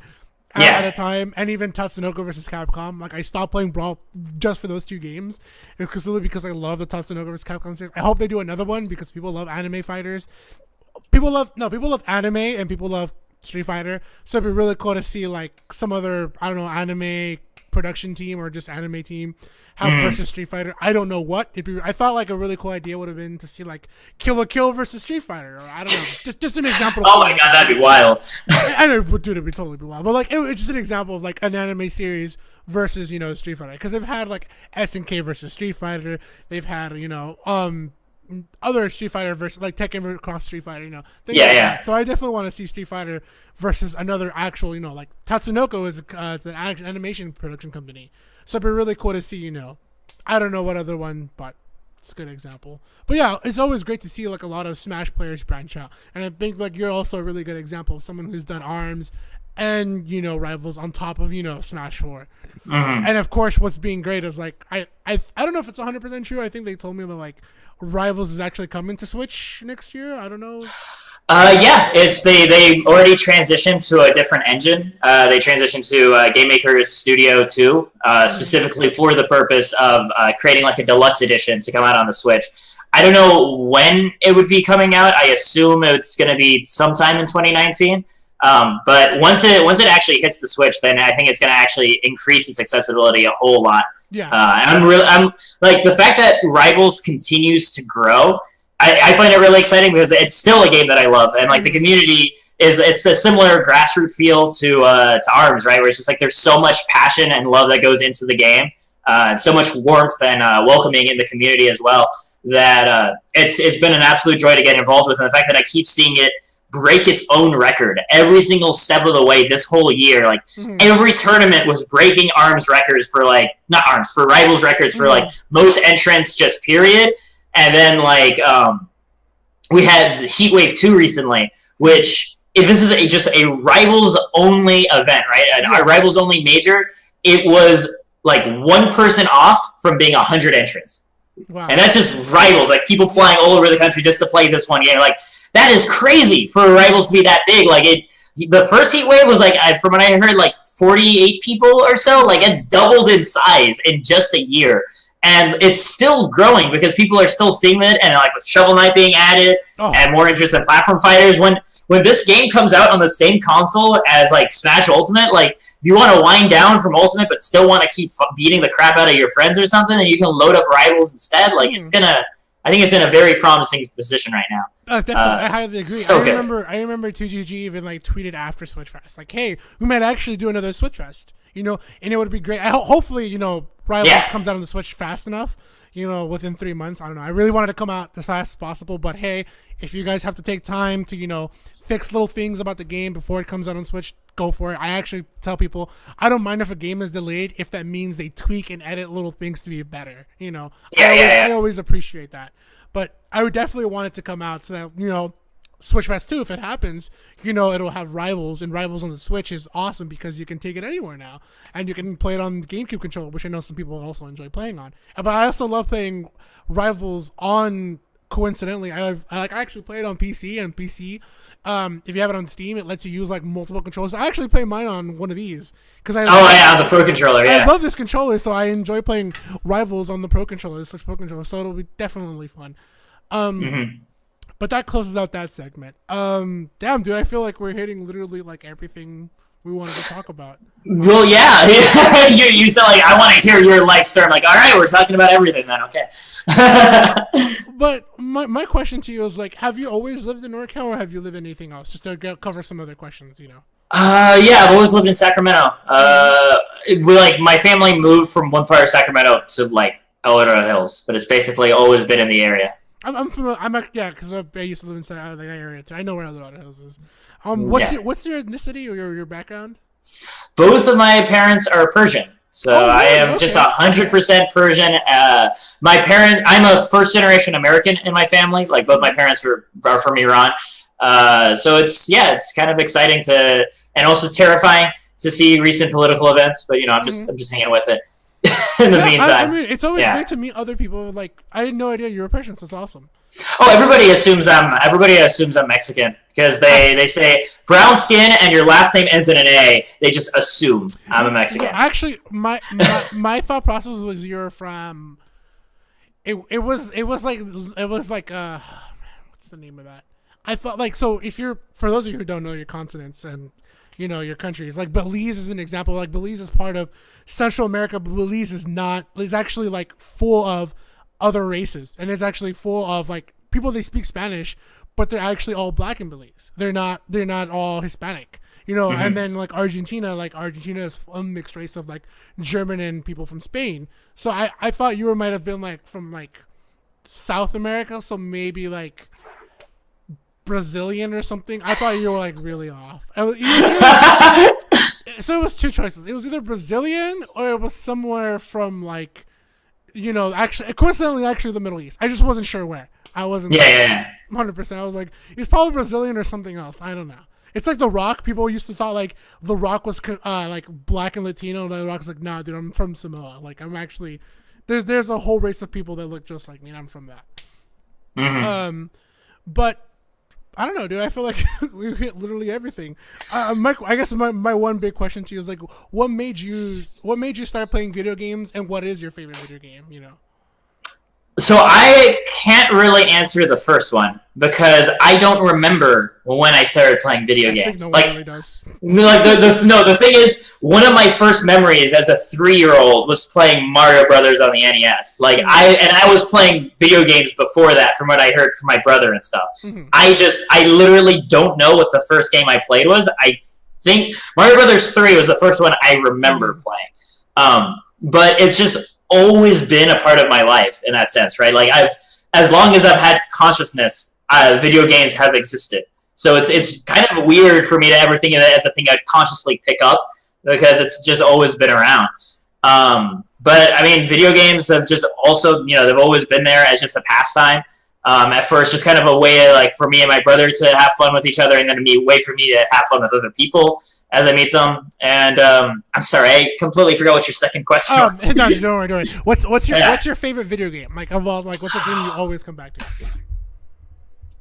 at a time, and even Tatsunoko versus Capcom. Like I stopped playing Brawl just for those 2 games, simply because I love the Tatsunoko versus Capcom series. I hope they do another one because people love anime fighters. People love anime and people love Street Fighter. So it'd be really cool to see like some other anime production team or just anime team have versus Street Fighter. I don't know what I thought like a really cool idea would have been to see like Kill la Kill versus Street Fighter, or I don't know, just an example. Oh my god, that'd be wild. I know, dude, it'd be totally wild. But like it's just an example of like an anime series versus Street Fighter, because they've had like SNK versus Street Fighter. They've had other Street Fighter versus like Tekken cross Street Fighter, things Yeah, like yeah. that. So I definitely want to see Street Fighter versus another actual, like Tatsunoko is it's an animation production company. So it'd be really cool to see, I don't know what other one, but it's a good example. But yeah, it's always great to see like a lot of Smash players branch out. And I think like you're also a really good example of someone who's done ARMS and, Rivals on top of, Smash 4. Mm-hmm. And of course, what's being great is like, I don't know if it's 100% true. I think they told me that like Rivals is actually coming to Switch next year. I don't know. Yeah, it's they already transitioned to a different engine. They transitioned to Game Maker's Studio 2, specifically for the purpose of creating like a deluxe edition to come out on the Switch. I don't know when it would be coming out. I assume it's going to be sometime in 2019. But once it actually hits the Switch, then I think it's going to actually increase its accessibility a whole lot. Yeah. I'm like the fact that Rivals continues to grow. I find it really exciting because it's still a game that I love, and like the community it's a similar grassroots feel to ARMS, right? Where it's just like there's so much passion and love that goes into the game, and so much warmth and welcoming in the community as well. That it's been an absolute joy to get involved with, and the fact that I keep seeing it break its own record every single step of the way this whole year. Like every tournament was breaking ARMS records for like not ARMS for Rivals records for like most entrants just period. And then like we had Heatwave 2 recently, which if this is just a Rivals only event, right? A Rivals only major, it was like one person off from being 100 entrants. Wow. And that's just Rivals, like people flying all over the country just to play this one game. Like that is crazy for Rivals to be that big. Like the first Heatwave was like, from what I heard, like 48 people or so. Like it doubled in size in just a year. And it's still growing because people are still seeing it, and like with Shovel Knight being added, and more interest in platform fighters. When this game comes out on the same console as like Smash Ultimate, like if you want to wind down from Ultimate but still want to keep beating the crap out of your friends or something, and you can load up Rivals instead. Like I think it's in a very promising position right now. Definitely, I highly agree. So I remember 2GG even like tweeted after Switch Fest, like, "Hey, we might actually do another Switch Fest." And it would be great. Hopefully, Rivals comes out on the Switch fast enough, within 3 months. I don't know. I really wanted to come out as fast as possible, but hey, if you guys have to take time to, fix little things about the game before it comes out on Switch, go for it. I actually tell people I don't mind if a game is delayed if that means they tweak and edit little things to be better. I always appreciate that. But I would definitely want it to come out so that, Switch Fest 2, if it happens, it'll have Rivals, and Rivals on the Switch is awesome because you can take it anywhere now, and you can play it on the GameCube controller, which I know some people also enjoy playing on. But I also love playing Rivals on, coincidentally, I actually play it on PC, and PC, if you have it on Steam, it lets you use like multiple controllers. I actually play mine on one of these because the Pro Controller. Yeah, I love this controller, so I enjoy playing Rivals on the Pro Controller, the Switch Pro Controller. So it'll be definitely fun. But that closes out that segment. Damn, dude, I feel like we're hitting literally like everything we wanted to talk about. Well, yeah, you sound like I want to hear your life story. I'm like, all right, we're talking about everything then. Okay. But my question to you is like, have you always lived in NorCal, or have you lived in anything else? Just to cover some other questions, Yeah, I've always lived in Sacramento. My family moved from one part of Sacramento to like El Dorado Hills, but it's basically always been in the area. I'm familiar. Because I used to live inside that area too. I know where El Dorado Hills is. What's your ethnicity or your background? Both of my parents are Persian, so I am just 100% Persian. I'm a first generation American in my family. Like both my parents are from Iran. So it's kind of exciting and also terrifying to see recent political events. But I'm just hanging with it. In the meantime, it's always great to meet other people. Like I had no idea you were Persian, so it's awesome. Oh, everybody assumes I'm Mexican because they say brown skin and your last name ends in an A. They just assume I'm a Mexican. No, actually, my thought process was you're from. It was like what's the name of that? I thought like so if you're for those of you who don't know your continents and your countries, like Belize is an example. Like Belize is part of Central America, but Belize is actually like full of other races, and it's actually full of like people they speak Spanish, but they're actually all black in Belize. They're not all Hispanic, And then like Argentina is a mixed race of like German and people from Spain. So I thought you might have been like from like South America, so maybe like Brazilian or something. I thought you were like really off. So it was two choices. It was either Brazilian or it was somewhere from like, actually, coincidentally, actually the Middle East. I just wasn't sure where. I wasn't 100%. I was like, he's probably Brazilian or something else. I don't know. It's like The Rock. People used to thought like The Rock was like black and Latino. And The Rock's like, nah, dude, I'm from Samoa. Like I'm actually there's a whole race of people that look just like me, and I'm from that. Mm-hmm. But I don't know, dude. I feel like we hit literally everything. Mike, I guess my one big question to you is like, what made you start playing video games, and what is your favorite video game? So I can't really answer the first one because I don't remember when I started playing video games. No one really does. The thing is, one of my first memories as a 3-year-old was playing Mario Brothers on the NES. Like I was playing video games before that, from what I heard from my brother and stuff. Mm-hmm. I literally don't know what the first game I played was. I think Mario Brothers 3 was the first one I remember playing. But it's just always been a part of my life in that sense, right? Like as long as I've had consciousness, video games have existed. So it's kind of weird for me to ever think of it as a thing I'd consciously pick up because it's just always been around. But I mean, video games have just also, they've always been there as just a pastime. At first, just kind of a way like for me and my brother to have fun with each other, and then a way for me to have fun with other people as I meet them. And I'm sorry, I completely forgot what your second question was. No, don't worry. What's your favorite video game? Like of all, like what's the game you always come back to?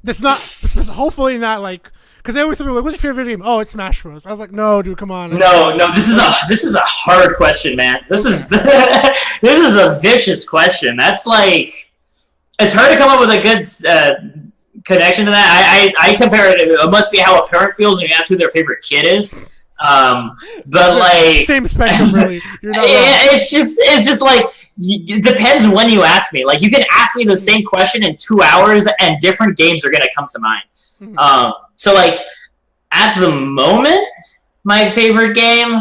That's not hopefully not like, because they always tell me like, what's your favorite game? Oh, it's Smash Bros. I was like, no, dude, come on. No, this is a hard question, man. This is a vicious question. That's like, it's hard to come up with a good connection to that. I compare it. It must be how a parent feels when you ask who their favorite kid is. But like same spectrum, really. You're not it's just like it depends when you ask me. Like you can ask me the same question in 2 hours, and different games are gonna come to mind. Mm-hmm. So like at the moment, my favorite game.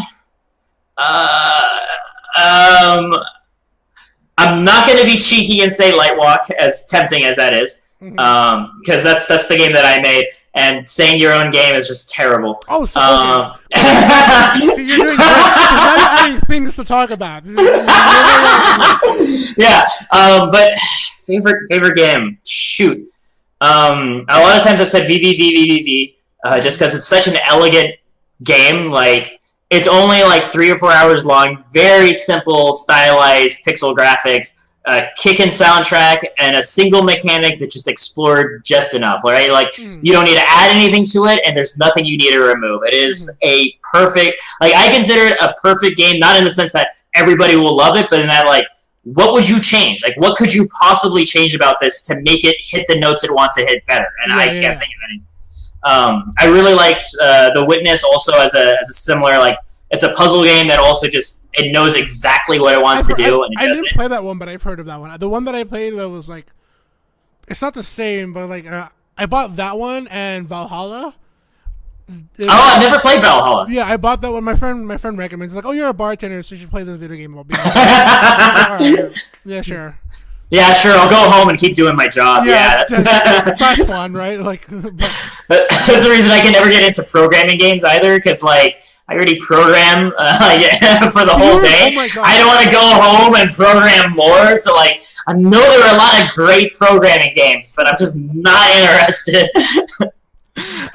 I'm not going to be cheeky and say Lightwalk, as tempting as that is, because that's the game that I made, and saying your own game is just terrible. Oh, so so you're doing great. Now you're adding things to talk about. Yeah, but favorite game, shoot. A lot of times I've said VVVVVV, just because it's such an elegant game, like. It's only like 3 or 4 hours long, very simple, stylized pixel graphics, kickin' soundtrack, and a single mechanic that just explored just enough, right? Like, you don't need to add anything to it, and there's nothing you need to remove. It is a perfect, like, I consider it a perfect game, not in the sense that everybody will love it, but in that, like, what would you change? Like, what could you possibly change about this to make it hit the notes it wants to hit better? And I can't think of anything. I really liked The Witness also as a similar, like, it's a puzzle game that also just, it knows exactly what it wants to do. I didn't play that one, but I've heard of that one. The one that I played that was like, it's not the same, but like, I bought that one and Valhalla. I've never played Valhalla. Yeah, I bought that one. My friend recommends. He's like, oh, you're a bartender, so you should play this video game. Like, right. Yeah, sure. Yeah, sure. I'll go home and keep doing my job. Yeah, that's fun, right? Like, that's the reason I can never get into programming games either, because like I already program for the whole day. Oh I don't want to go home and program more. So like, I know there are a lot of great programming games, but I'm just not interested.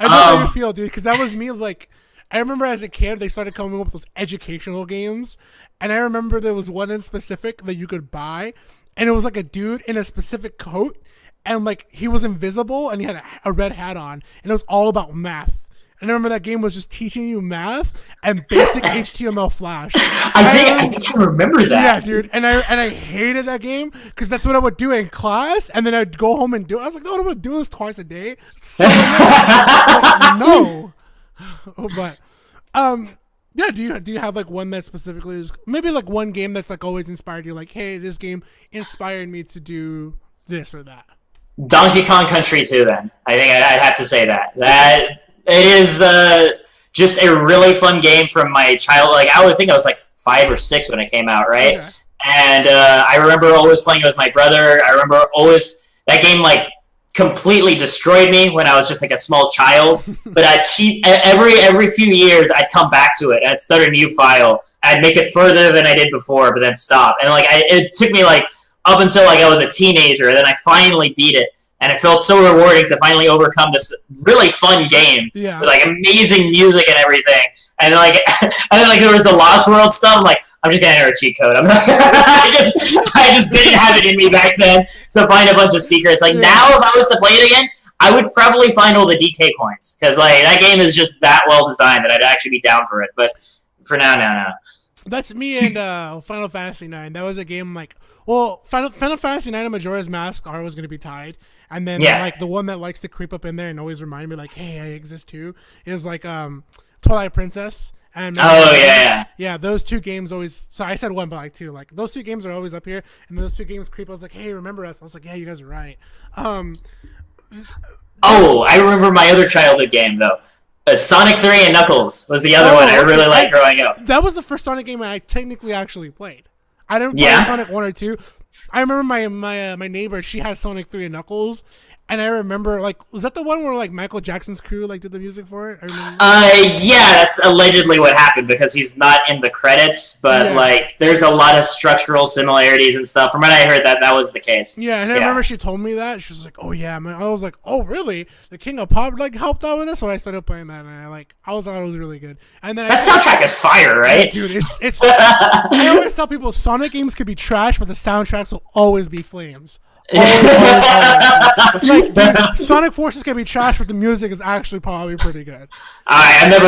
I know how you feel, dude, because that was me. Like, I remember as a kid, they started coming up with those educational games, and I remember there was one in specific that you could buy. And it was like a dude in a specific coat, and like he was invisible, and he had a red hat on, and it was all about math. And I remember that game was just teaching you math and basic HTML Flash. I think I remember that. Yeah, dude. And I hated that game because that's what I would do in class, and then I'd go home and do it. I was like, no, I don't want to do this twice a day. So like, no. But yeah, do you have like one that specifically is maybe like one game that's like always inspired you, like, hey, this game inspired me to do this or that? Donkey Kong Country 2, then. I think I'd have to say that. That it is just a really fun game from my childhood. Like, I would think I was like 5 or 6 when it came out, right? Okay. And I remember always playing it with my brother. I remember always that game like completely destroyed me when I was just like a small child. But I'd keep every few years I'd come back to it. I'd start a new file. I'd make it further than I did before, but then stop. And like it took me like up until like I was a teenager, and then I finally beat it. And it felt so rewarding to finally overcome this really fun game with like amazing music and everything. And like, and then like there was the Lost World stuff. I'm like, I'm just gonna enter a cheat code. I just didn't have it in me back then to find a bunch of secrets. Like now, if I was to play it again, I would probably find all the DK coins because like that game is just that well designed that I'd actually be down for it. But for now, no. That's me and Final Fantasy IX. That was a game like, well, Final Fantasy IX and Majora's Mask are always going to be tied. And then like the one that likes to creep up in there and always remind me like, hey, I exist too, is like Twilight Princess. And yeah, those two games always. So I said one, but like two. Like those two games are always up here, and those two games creep. I was like, hey, remember us? I was like, yeah, you guys are right. I remember my other childhood game though. Sonic 3 and Knuckles was the other one I really liked growing up. That was the first Sonic game I technically actually played. I didn't play Sonic 1 or 2. I remember my neighbor, she had Sonic 3 and Knuckles, and I remember, like, was that the one where, like, Michael Jackson's crew, like, did the music for it? I remember. Yeah, that's allegedly what happened because he's not in the credits, but, like, there's a lot of structural similarities and stuff. From what I heard, that was the case. Yeah, and I remember she told me that. She was like, oh, yeah, man. I was like, oh, really? The King of Pop, like, helped out with this? So I started playing that, and I thought it was really good. And then that soundtrack is fire, right? Dude, it's I always tell people Sonic games could be trash, but the soundtracks will always be flames. Like, dude, Sonic Forces can be trash, but the music is actually probably pretty good. I've never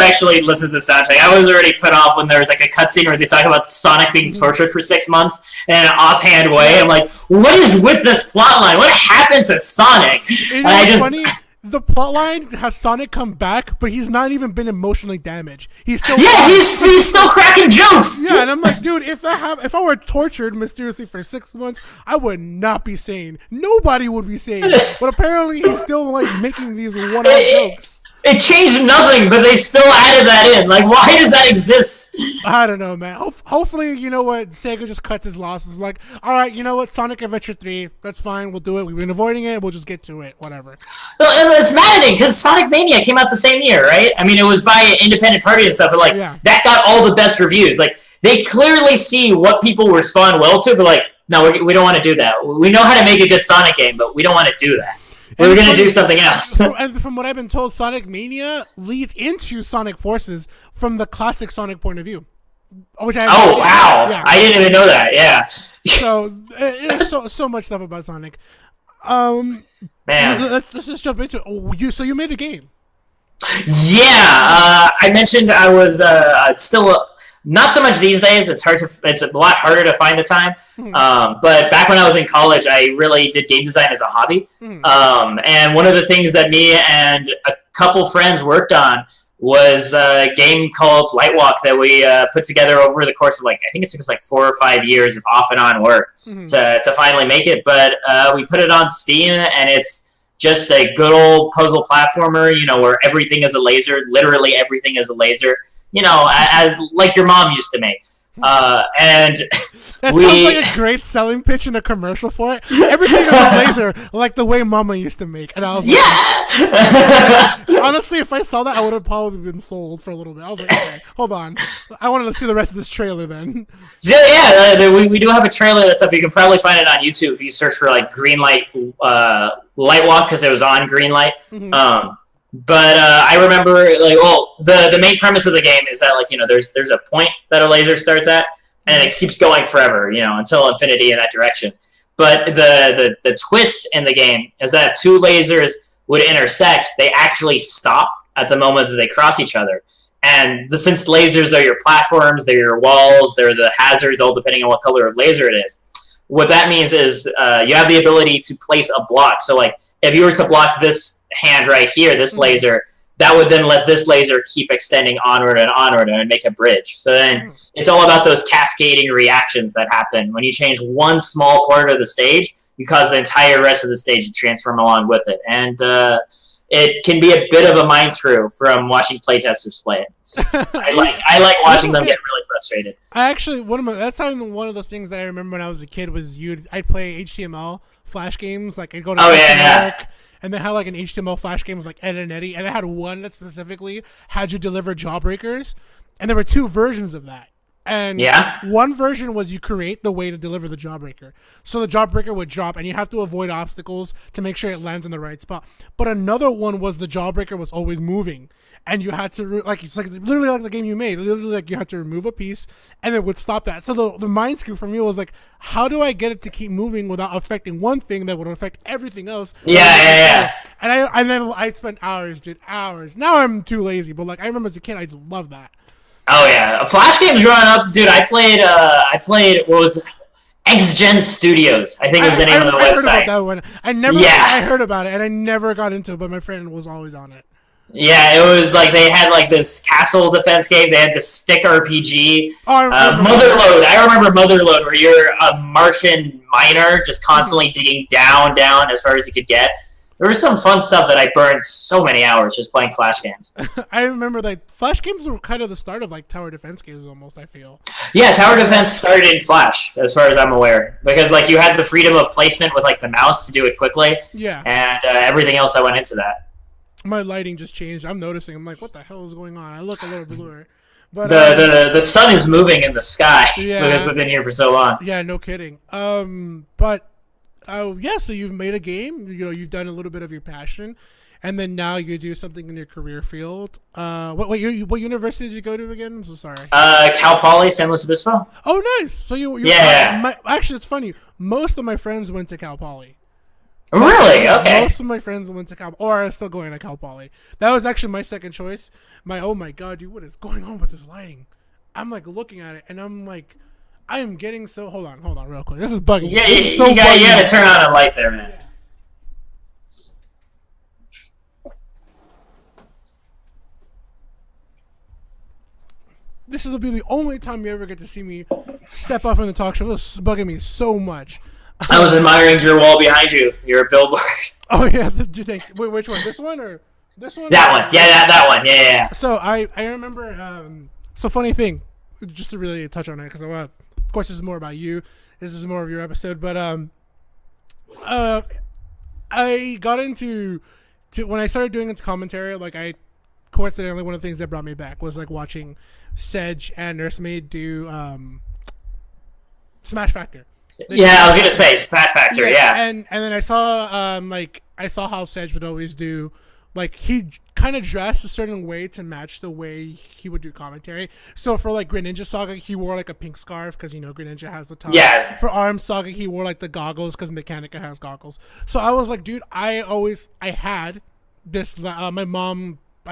actually listened to the soundtrack. I was already put off when there was like a cutscene where they talk about Sonic being tortured for 6 months in an offhand way. I'm like, what is with this plotline? What happened to Sonic? You know, funny. The plotline has Sonic come back, but he's not even been emotionally damaged. He's still he's still cracking jokes. Yeah, and I'm like, dude, if I were tortured mysteriously for 6 months, I would not be sane. Nobody would be sane. But apparently, he's still like making these one-off jokes. It changed nothing, but they still added that in. Like, why does that exist? I don't know, man. Hopefully, you know what, Sega just cuts his losses. Like, all right, you know what, Sonic Adventure 3, that's fine. We'll do it. We've been avoiding it. We'll just get to it. Whatever. Well, it's maddening because Sonic Mania came out the same year, right? I mean, it was by an independent party and stuff, but like that got all the best reviews. Like, they clearly see what people respond well to, but like, no, we don't want to do that. We know how to make a good Sonic game, but we don't want to do that. We're going to do something else. And from what I've been told, Sonic Mania leads into Sonic Forces from the classic Sonic point of view. Which wow. Yeah. I didn't even know that, yeah. So, there's so much stuff about Sonic. Man. Let's just jump into it. So you made a game. Yeah. I mentioned I was still... Not so much these days. It's a lot harder to find the time. But back when I was in college, I really did game design as a hobby. And one of the things that me and a couple friends worked on was a game called Lightwalk that we put together over the course of I think it took us 4 or 5 years of off and on work to finally make it. But we put it on Steam, and it's just a good old puzzle platformer, where everything is a laser. Literally everything is a laser. As like your mom used to make. And that sounds like a great selling pitch in a commercial for it. Everything is a laser, like the way Mama used to make. And I was like, honestly, if I saw that, I would have probably been sold for a little bit. I was like, okay, hold on. I wanted to see the rest of this trailer then. Yeah, we do have a trailer that's up. You can probably find it on YouTube if you search for Greenlight Lightwalk, because it was on Greenlight. But I remember, the main premise of the game is that, there's a point that a laser starts at, and it keeps going forever, until infinity in that direction. But the twist in the game is that if two lasers would intersect, they actually stop at the moment that they cross each other. And since lasers, they're your platforms, they're your walls, they're the hazards, all depending on what color of laser it is. What that means is you have the ability to place a block. So, if you were to block this hand right here, this laser, that would then let this laser keep extending onward and make a bridge. So then it's all about those cascading reactions that happen. When you change one small corner of the stage, you cause the entire rest of the stage to transform along with it. And it can be a bit of a mind screw from watching playtesters play it. I like watching them get really frustrated. I actually one of the things that I remember when I was a kid was I'd play HTML Flash games, like I'd go to York, and they had like an HTML Flash game with like Ed and Eddie, and they had one that specifically had you deliver jawbreakers, and there were 2 versions of that. And one version was you create the way to deliver the jawbreaker. So the jawbreaker would drop and you have to avoid obstacles to make sure it lands in the right spot. But another one was the jawbreaker was always moving. And you had to, it's like literally like the game you made. Literally like you had to remove a piece and it would stop that. So the mind screw for me was like, how do I get it to keep moving without affecting one thing that would affect everything else? Yeah. And then I spent hours. Now I'm too lazy. But like I remember as a kid, I loved that. Oh yeah, Flash games growing up, dude. I played what was it? X-Gen Studios, I think was the name of the website. I heard about that one. I heard about it and I never got into it, but my friend was always on it. Yeah, it was like they had like this castle defense game. They had this stick RPG. Motherlode. I remember Motherlode, where you're a Martian miner just constantly digging down as far as you could get. There was some fun stuff that I burned so many hours just playing Flash games. I remember that Flash games were kind of the start of like tower defense games almost, I feel. Yeah, tower defense started in Flash, as far as I'm aware. Because like you had the freedom of placement with like the mouse to do it quickly. Yeah. And everything else that went into that. My lighting just changed. I'm noticing. I'm like, what the hell is going on? I look a little bluer. But the sun is moving in the sky because we've been here for so long. Yeah, no kidding. But so you've made a game. You know, you've done a little bit of your passion, and then now you do something in your career field. What university did you go to again? I'm so sorry. Cal Poly, San Luis Obispo. Oh, nice. So actually, it's funny. Most of my friends went to Cal Poly. Really? Okay. Most of my friends went to Cal, or are still going to Cal Poly. That was actually my second choice. Oh my god, dude, what is going on with this lighting? I'm like looking at it, and I'm like, I am getting so. Hold on, real quick. This is bugging. Yeah, you gotta turn on a light there, man. Yeah. This will be the only time you ever get to see me step up in the talk show. This is bugging me so much. I was admiring your wall behind you. Your billboard. Oh yeah, do you think? Wait, which one? This one or this one? That one. Yeah, that one. Yeah. So I remember. So funny thing, just to really touch on it, because of course this is more about you. This is more of your episode, but I got into when I started doing into commentary. Like I coincidentally, one of the things that brought me back was like watching Sedge and Nursemaid do Smash Factor. I was gonna say Smash Factor. Yeah. And then I saw how Sedge would always do, like he kind of dressed a certain way to match the way he would do commentary. So for like Greninja Saga, he wore like a pink scarf because Greninja has the top. Yeah. For Arms Saga, he wore like the goggles because Mechanica has goggles. So I was like, dude, I had this. I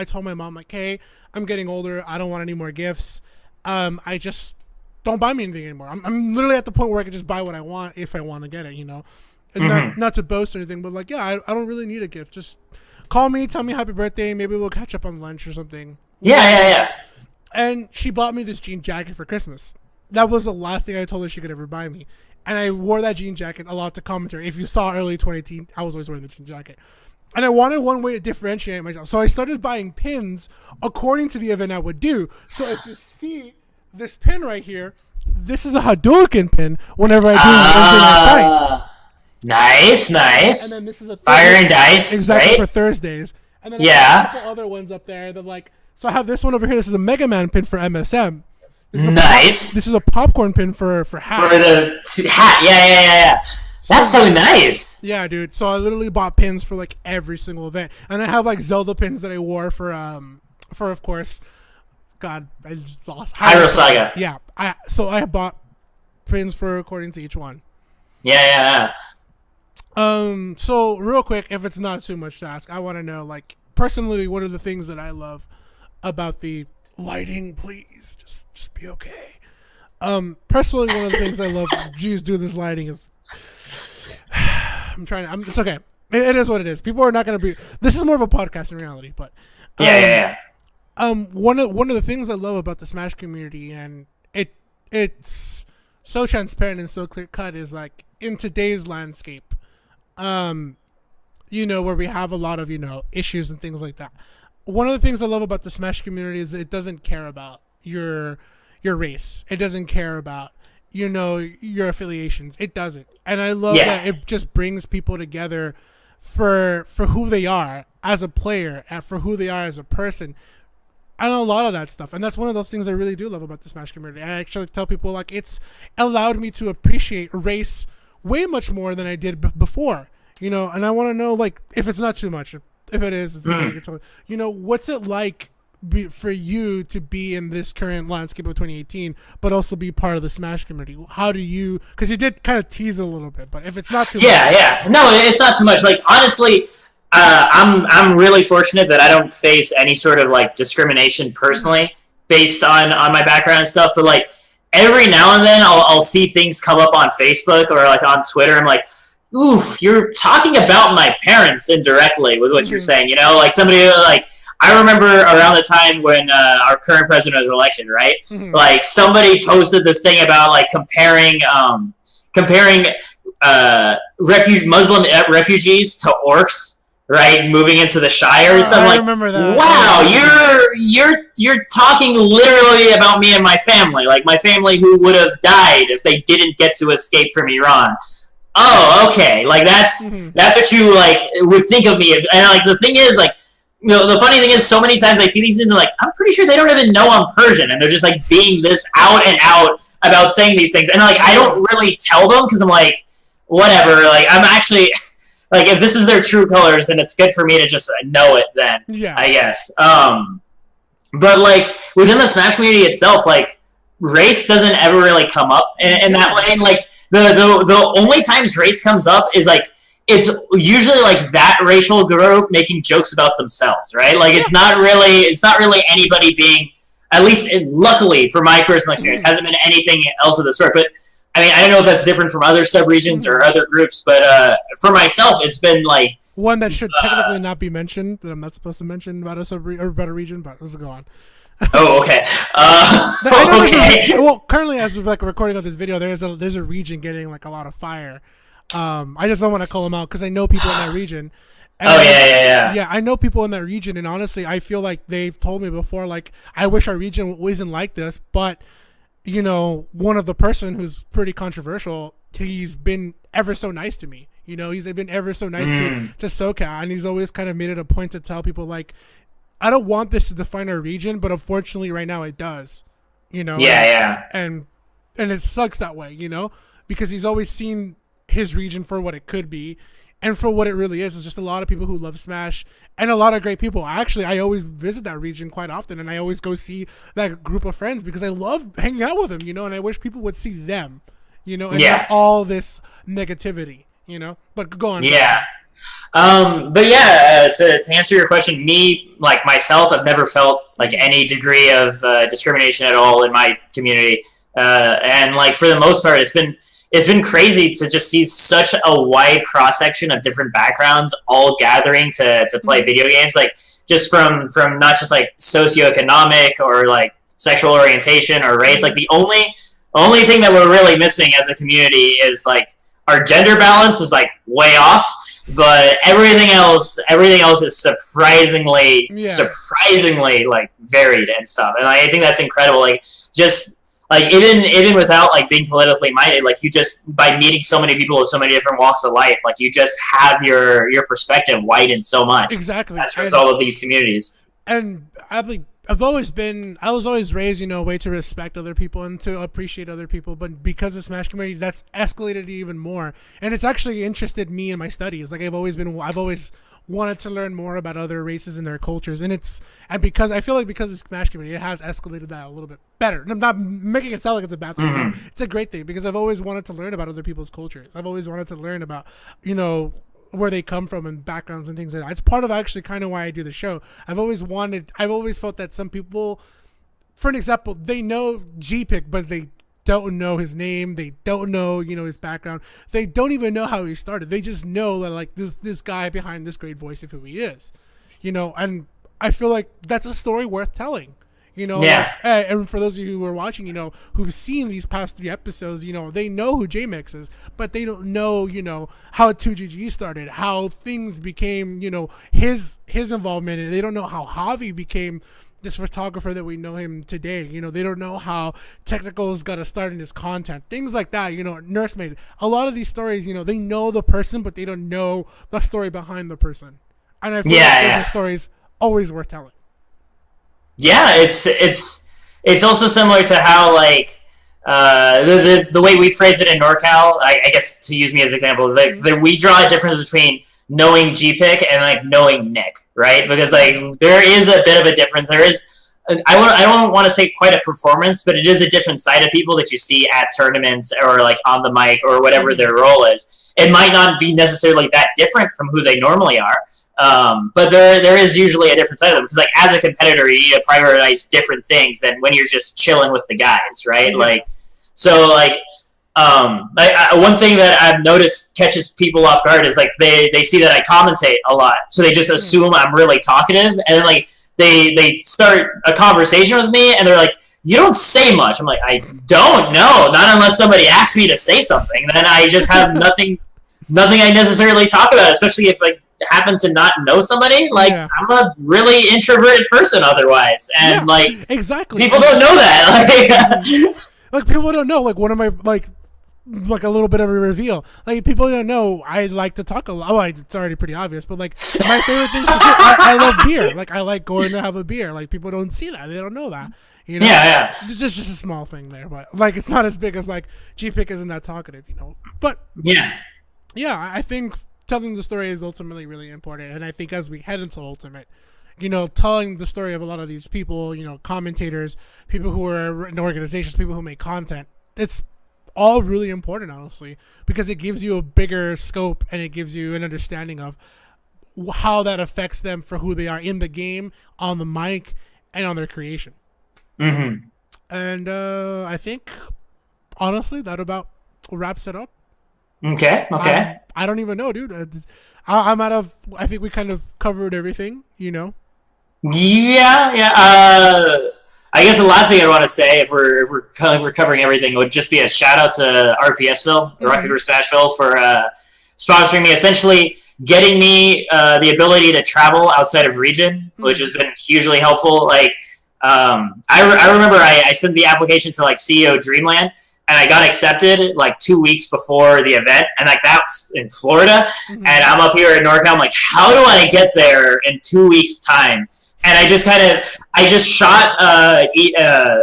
told my mom like, hey, I'm getting older. I don't want any more gifts. I just don't buy me anything anymore. I'm literally at the point where I can just buy what I want if I want to get it, And not to boast or anything, but like, yeah, I don't really need a gift. Just call me, tell me happy birthday. Maybe we'll catch up on lunch or something. Yeah. And she bought me this jean jacket for Christmas. That was the last thing I told her she could ever buy me. And I wore that jean jacket a lot to commentary. If you saw early 2018, I was always wearing the jean jacket. And I wanted one way to differentiate myself. So I started buying pins according to the event I would do. So if you see this pin right here, this is a Hadouken pin whenever I do Wednesday night fights. Nice. And then this is a Fire and Dice. Exactly, right? for Thursdays. And then I have a couple other ones up there that like, so I have this one over here. This is a Mega Man pin for MSM. This is a popcorn pin for hat. For the hat. Yeah. That's so nice. Yeah, dude. So I literally bought pins for like every single event. And I have like Zelda pins that I wore for of course, God, I just lost. Hyrule Saga. Yeah. So I bought pins for according to each one. Yeah. So real quick, if it's not too much to ask, I want to know, like, personally, what are the things that I love about the lighting? Please, just be okay. Personally, one of the things I love, geez, do this lighting is, it's okay. It is what it is. People are not going to be, this is more of a podcast in reality, but. Yeah. One of the things I love about the Smash community, and it's so transparent and so clear cut, is like in today's landscape, where we have a lot of, issues and things like that. One of the things I love about the Smash community is it doesn't care about your race. It doesn't care about, your affiliations. It doesn't. And I love that it just brings people together for who they are as a player and for who they are as a person. And a lot of that stuff. And that's one of those things I really do love about the Smash community. I actually tell people, like, it's allowed me to appreciate race way much more than I did before. And I want to know, like, if it's not too much. If it is, what's it like for you to be in this current landscape of 2018, but also be part of the Smash community? How do you, because you did kind of tease a little bit, but if it's not too much. Yeah. No, it's not too much. Like, honestly, I'm really fortunate that I don't face any sort of like discrimination personally based on my background and stuff. But like every now and then I'll see things come up on Facebook or like on Twitter. I'm like, oof, you're talking about my parents indirectly with what you're saying. Like somebody like I remember around the time when our current president was elected, right? Like somebody posted this thing about like comparing Muslim refugees to orcs. Right, moving into the Shire. So I'm like, remember that. Wow, you're talking literally about me and my family, like my family who would have died if they didn't get to escape from Iran. Oh, okay, like that's what you like would think of me. And like the thing is, like, the funny thing is, so many times I see these things, and like I'm pretty sure they don't even know I'm Persian, and they're just like being this out and out about saying these things, and like I don't really tell them because I'm like, whatever. Like I'm actually. Like, if this is their true colors, then it's good for me to just know it then, I guess. But, like, within the Smash community itself, like, race doesn't ever really come up in that way. And, like, the only times race comes up is, like, it's usually, like, that racial group making jokes about themselves, right? Like, it's not really anybody being, at least, luckily, for my personal experience, hasn't been anything else of the sort. But I mean, I don't know if that's different from other sub-regions or other groups, but for myself, it's been like... One that should technically not be mentioned, that I'm not supposed to mention about a sub-region, or about a region, but let's go on. Oh, okay. Okay. Well, currently, as of like recording of this video, there's a region getting like a lot of fire. I just don't want to call them out because I know people in that region. And yeah, I know people in that region, and honestly, I feel like they've told me before, like, I wish our region wasn't like this, but... one of the person who's pretty controversial, he's been ever so nice to me. He's been ever so nice to SoCal, and he's always kind of made it a point to tell people, like, I don't want this to define our region, but unfortunately right now it does. And it sucks that way, because he's always seen his region for what it could be. And for what it really is, it's just a lot of people who love Smash and a lot of great people. Actually, I always visit that region quite often, and I always go see that group of friends because I love hanging out with them, and I wish people would see them, and not all this negativity, But go on. Yeah. But yeah, to answer your question, me, like myself, I've never felt like any degree of discrimination at all in my community. And like for the most part, it's been crazy to just see such a wide cross section of different backgrounds all gathering to play video games. Like just from not just like socioeconomic or like sexual orientation or race. Like the only thing that we're really missing as a community is like our gender balance is like way off. But everything else is surprisingly like varied and stuff. And I think that's incredible. Like just like even without like being politically minded, like you just by meeting so many people with so many different walks of life, like you just have your perspective widened so much. Exactly. As a result of these communities. And I was always raised, a way to respect other people and to appreciate other people. But because of the Smash community, that's escalated even more. And it's actually interested me in my studies. Like I've always wanted to learn more about other races and their cultures. And because I feel like because of the Smash community, it has escalated that a little bit better. And I'm not making it sound like it's a bad thing. Mm-hmm. It's a great thing because I've always wanted to learn about other people's cultures. I've always wanted to learn about, where they come from and backgrounds and things like that. It's part of actually kind of why I do the show. I've always felt that some people, for an example, they know Gpik, but they don't know his name. They don't know, his background. They don't even know how he started. They just know that like this guy behind this great voice of who he is, and I feel like that's a story worth telling, You know, Yeah. and for those of you who are watching, who've seen these past 3 episodes, they know who J-Mix is, but they don't know, how 2GG started, how things became, his involvement, and they don't know how Javi became this photographer that we know him today. They don't know how Technical's got to start in his content, things like that. Nursemaid. A lot of these stories, they know the person, but they don't know the story behind the person. And I feel like those are stories always worth telling. Yeah, it's also similar to how like the way we phrase it in NorCal. I guess to use me as an example is that we draw a difference between knowing Gpik and like knowing Nick, right? Because like there is a bit of a difference. There is I don't want to say quite a performance, but it is a different side of people that you see at tournaments or like on the mic or whatever their role is. It might not be necessarily that different from who they normally are. But there is usually a different side of them because, like, as a competitor, you need to prioritize different things than when you're just chilling with the guys, right? Like, so, like, one thing that I've noticed catches people off guard is, like, they see that I commentate a lot, so they just assume I'm really talkative, and then, like, they start a conversation with me, and they're like, you don't say much. I'm like, I don't know, not unless somebody asks me to say something. Then I just have nothing I necessarily talk about, especially if, like, happen to not know somebody. Like, I'm a really introverted person otherwise, and like, exactly, people don't know that. Like people don't know. Like, one of my like a little bit of a reveal. Like, people don't know I like to talk a lot. Oh, it's already pretty obvious, but like my favorite things to do. I love beer. Like, I like going to have a beer. Like, people don't see that. They don't know that. Just a small thing there, but like it's not as big as like Gpik isn't that talkative, But I think telling the story is ultimately really important, and I think as we head into Ultimate, telling the story of a lot of these people, commentators, people who are in organizations, people who make content, it's all really important, honestly, because it gives you a bigger scope and it gives you an understanding of how that affects them for who they are in the game, on the mic, and on their creation. And I think, honestly, that about wraps it up. Okay. I don't even know, dude. I'm out of. I think we kind of covered everything, Yeah. I guess the last thing I want to say, if we're covering everything, would just be a shout out to RPSville, the Rocket Group Smashville, for sponsoring me. Essentially, getting me the ability to travel outside of region, which has been hugely helpful. Like, I remember I sent the application to like CEO Dreamland. And I got accepted like 2 weeks before the event, and like that's in Florida, and I'm up here in NorCal. I'm like, how do I get there in 2 weeks' time? And I just shot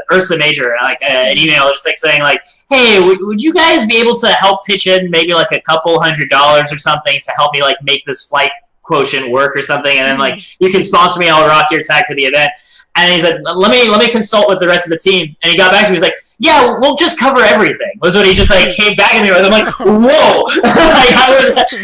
Ursa Major like an email just like saying like, hey, would you guys be able to help pitch in maybe like a couple $100 or something to help me like make this flight quotient work or something, and then like you can sponsor me, I'll rock your tag for the event. And he said, let me consult with the rest of the team. And he got back to me. He was like, yeah, we'll just cover everything. Was what he just like came back at me with. I'm like, whoa. Like,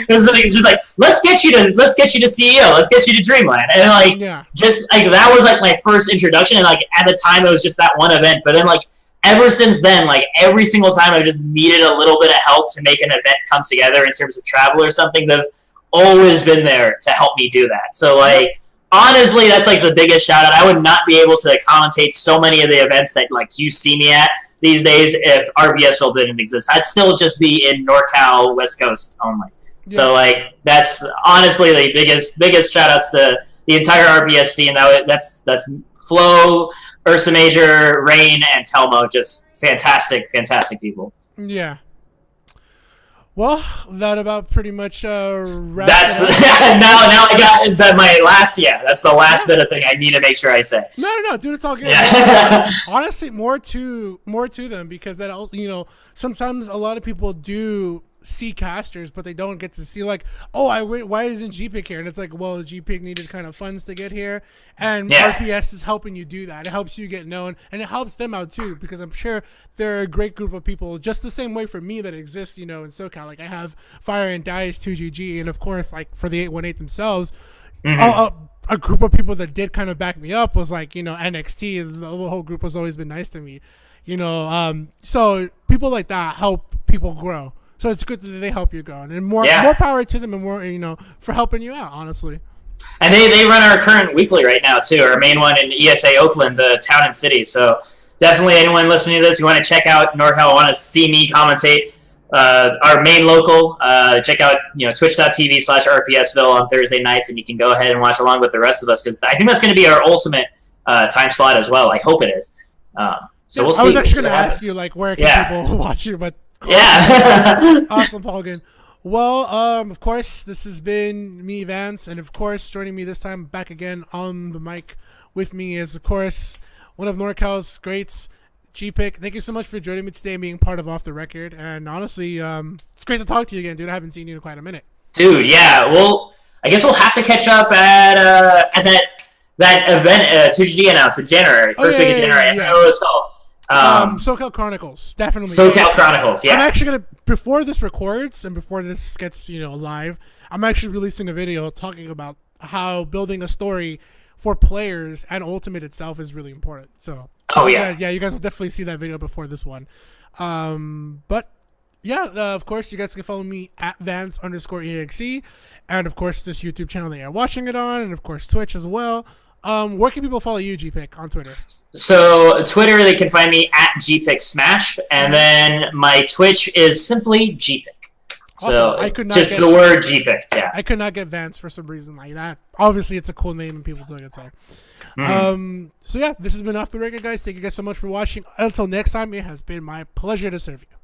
it was like, just like, let's get you to CEO. Let's get you to Dreamland. And like, just like, that was like my first introduction. And like, at the time it was just that one event. But then like, ever since then, like every single time I've just needed a little bit of help to make an event come together in terms of travel or something, they've always been there to help me do that. So like, honestly, that's like the biggest shout out. I would not be able to commentate so many of the events that like you see me at these days if RBSL didn't exist. I'd still just be in NorCal, West Coast only. So like that's honestly the biggest shout outs to the entire RBS team. That's Flo, Ursa Major, Rain, and Telmo. Just fantastic people. Yeah. Well, that about pretty much wraps That's it up. now I got my last. Yeah, that's the last bit of thing I need to make sure I say. No, dude, it's all good. Yeah. Honestly, more to them, because that sometimes a lot of people do see casters, but they don't get to see like, why isn't Gpik here? And it's like, well, Gpik needed kind of funds to get here, and RPS is helping you do that. It helps you get known, and it helps them out too, because I'm sure they're a great group of people, just the same way for me that exists, in SoCal. Like, I have Fire and Dice, 2GG, and of course, like for the 818 themselves, a group of people that did kind of back me up was like, NXT. The whole group has always been nice to me, so people like that help people grow. So it's good that they help you grow, and more power to them, and more, for helping you out, honestly. And they run our current weekly right now too. Our main one in ESA Oakland, the town and city. So definitely, anyone listening to this, you want to check out NorCal, want to see me commentate our main local. Check out twitch.tv/RPSville on Thursday nights, and you can go ahead and watch along with the rest of us because I think that's going to be our ultimate time slot as well. I hope it is. So we'll see. I was actually going to ask you where can people watch you, but awesome, Paulgan. Well, of course, this has been me, Vance, and of course, joining me this time back again on the mic with me is, of course, one of NorCal's greats, Gpik. Thank you so much for joining me today and being part of Off the Record. And honestly, it's great to talk to you again, dude. I haven't seen you in quite a minute. Dude, yeah. Well, I guess we'll have to catch up at that event TGG announced in January, first week of January. I forgot what it's called. SoCal Chronicles, definitely. SoCal Chronicles, yeah. I'm actually gonna, before this records and before this gets live, I'm actually releasing a video talking about how building a story for players and Ultimate itself is really important. So, you guys will definitely see that video before this one. But yeah, of course, you guys can follow me at Vance_EXE, and of course this YouTube channel that you're watching it on, and of course Twitch as well. Where can people follow you, Gpik, on Twitter? So Twitter, they can find me at Gpik Smash, and then my Twitch is simply Gpik. So just the word Gpik, yeah. I could not get Vance for some reason like that. Obviously, it's a cool name and people took it. So yeah, this has been Off the Record, guys. Thank you guys so much for watching. Until next time, it has been my pleasure to serve you.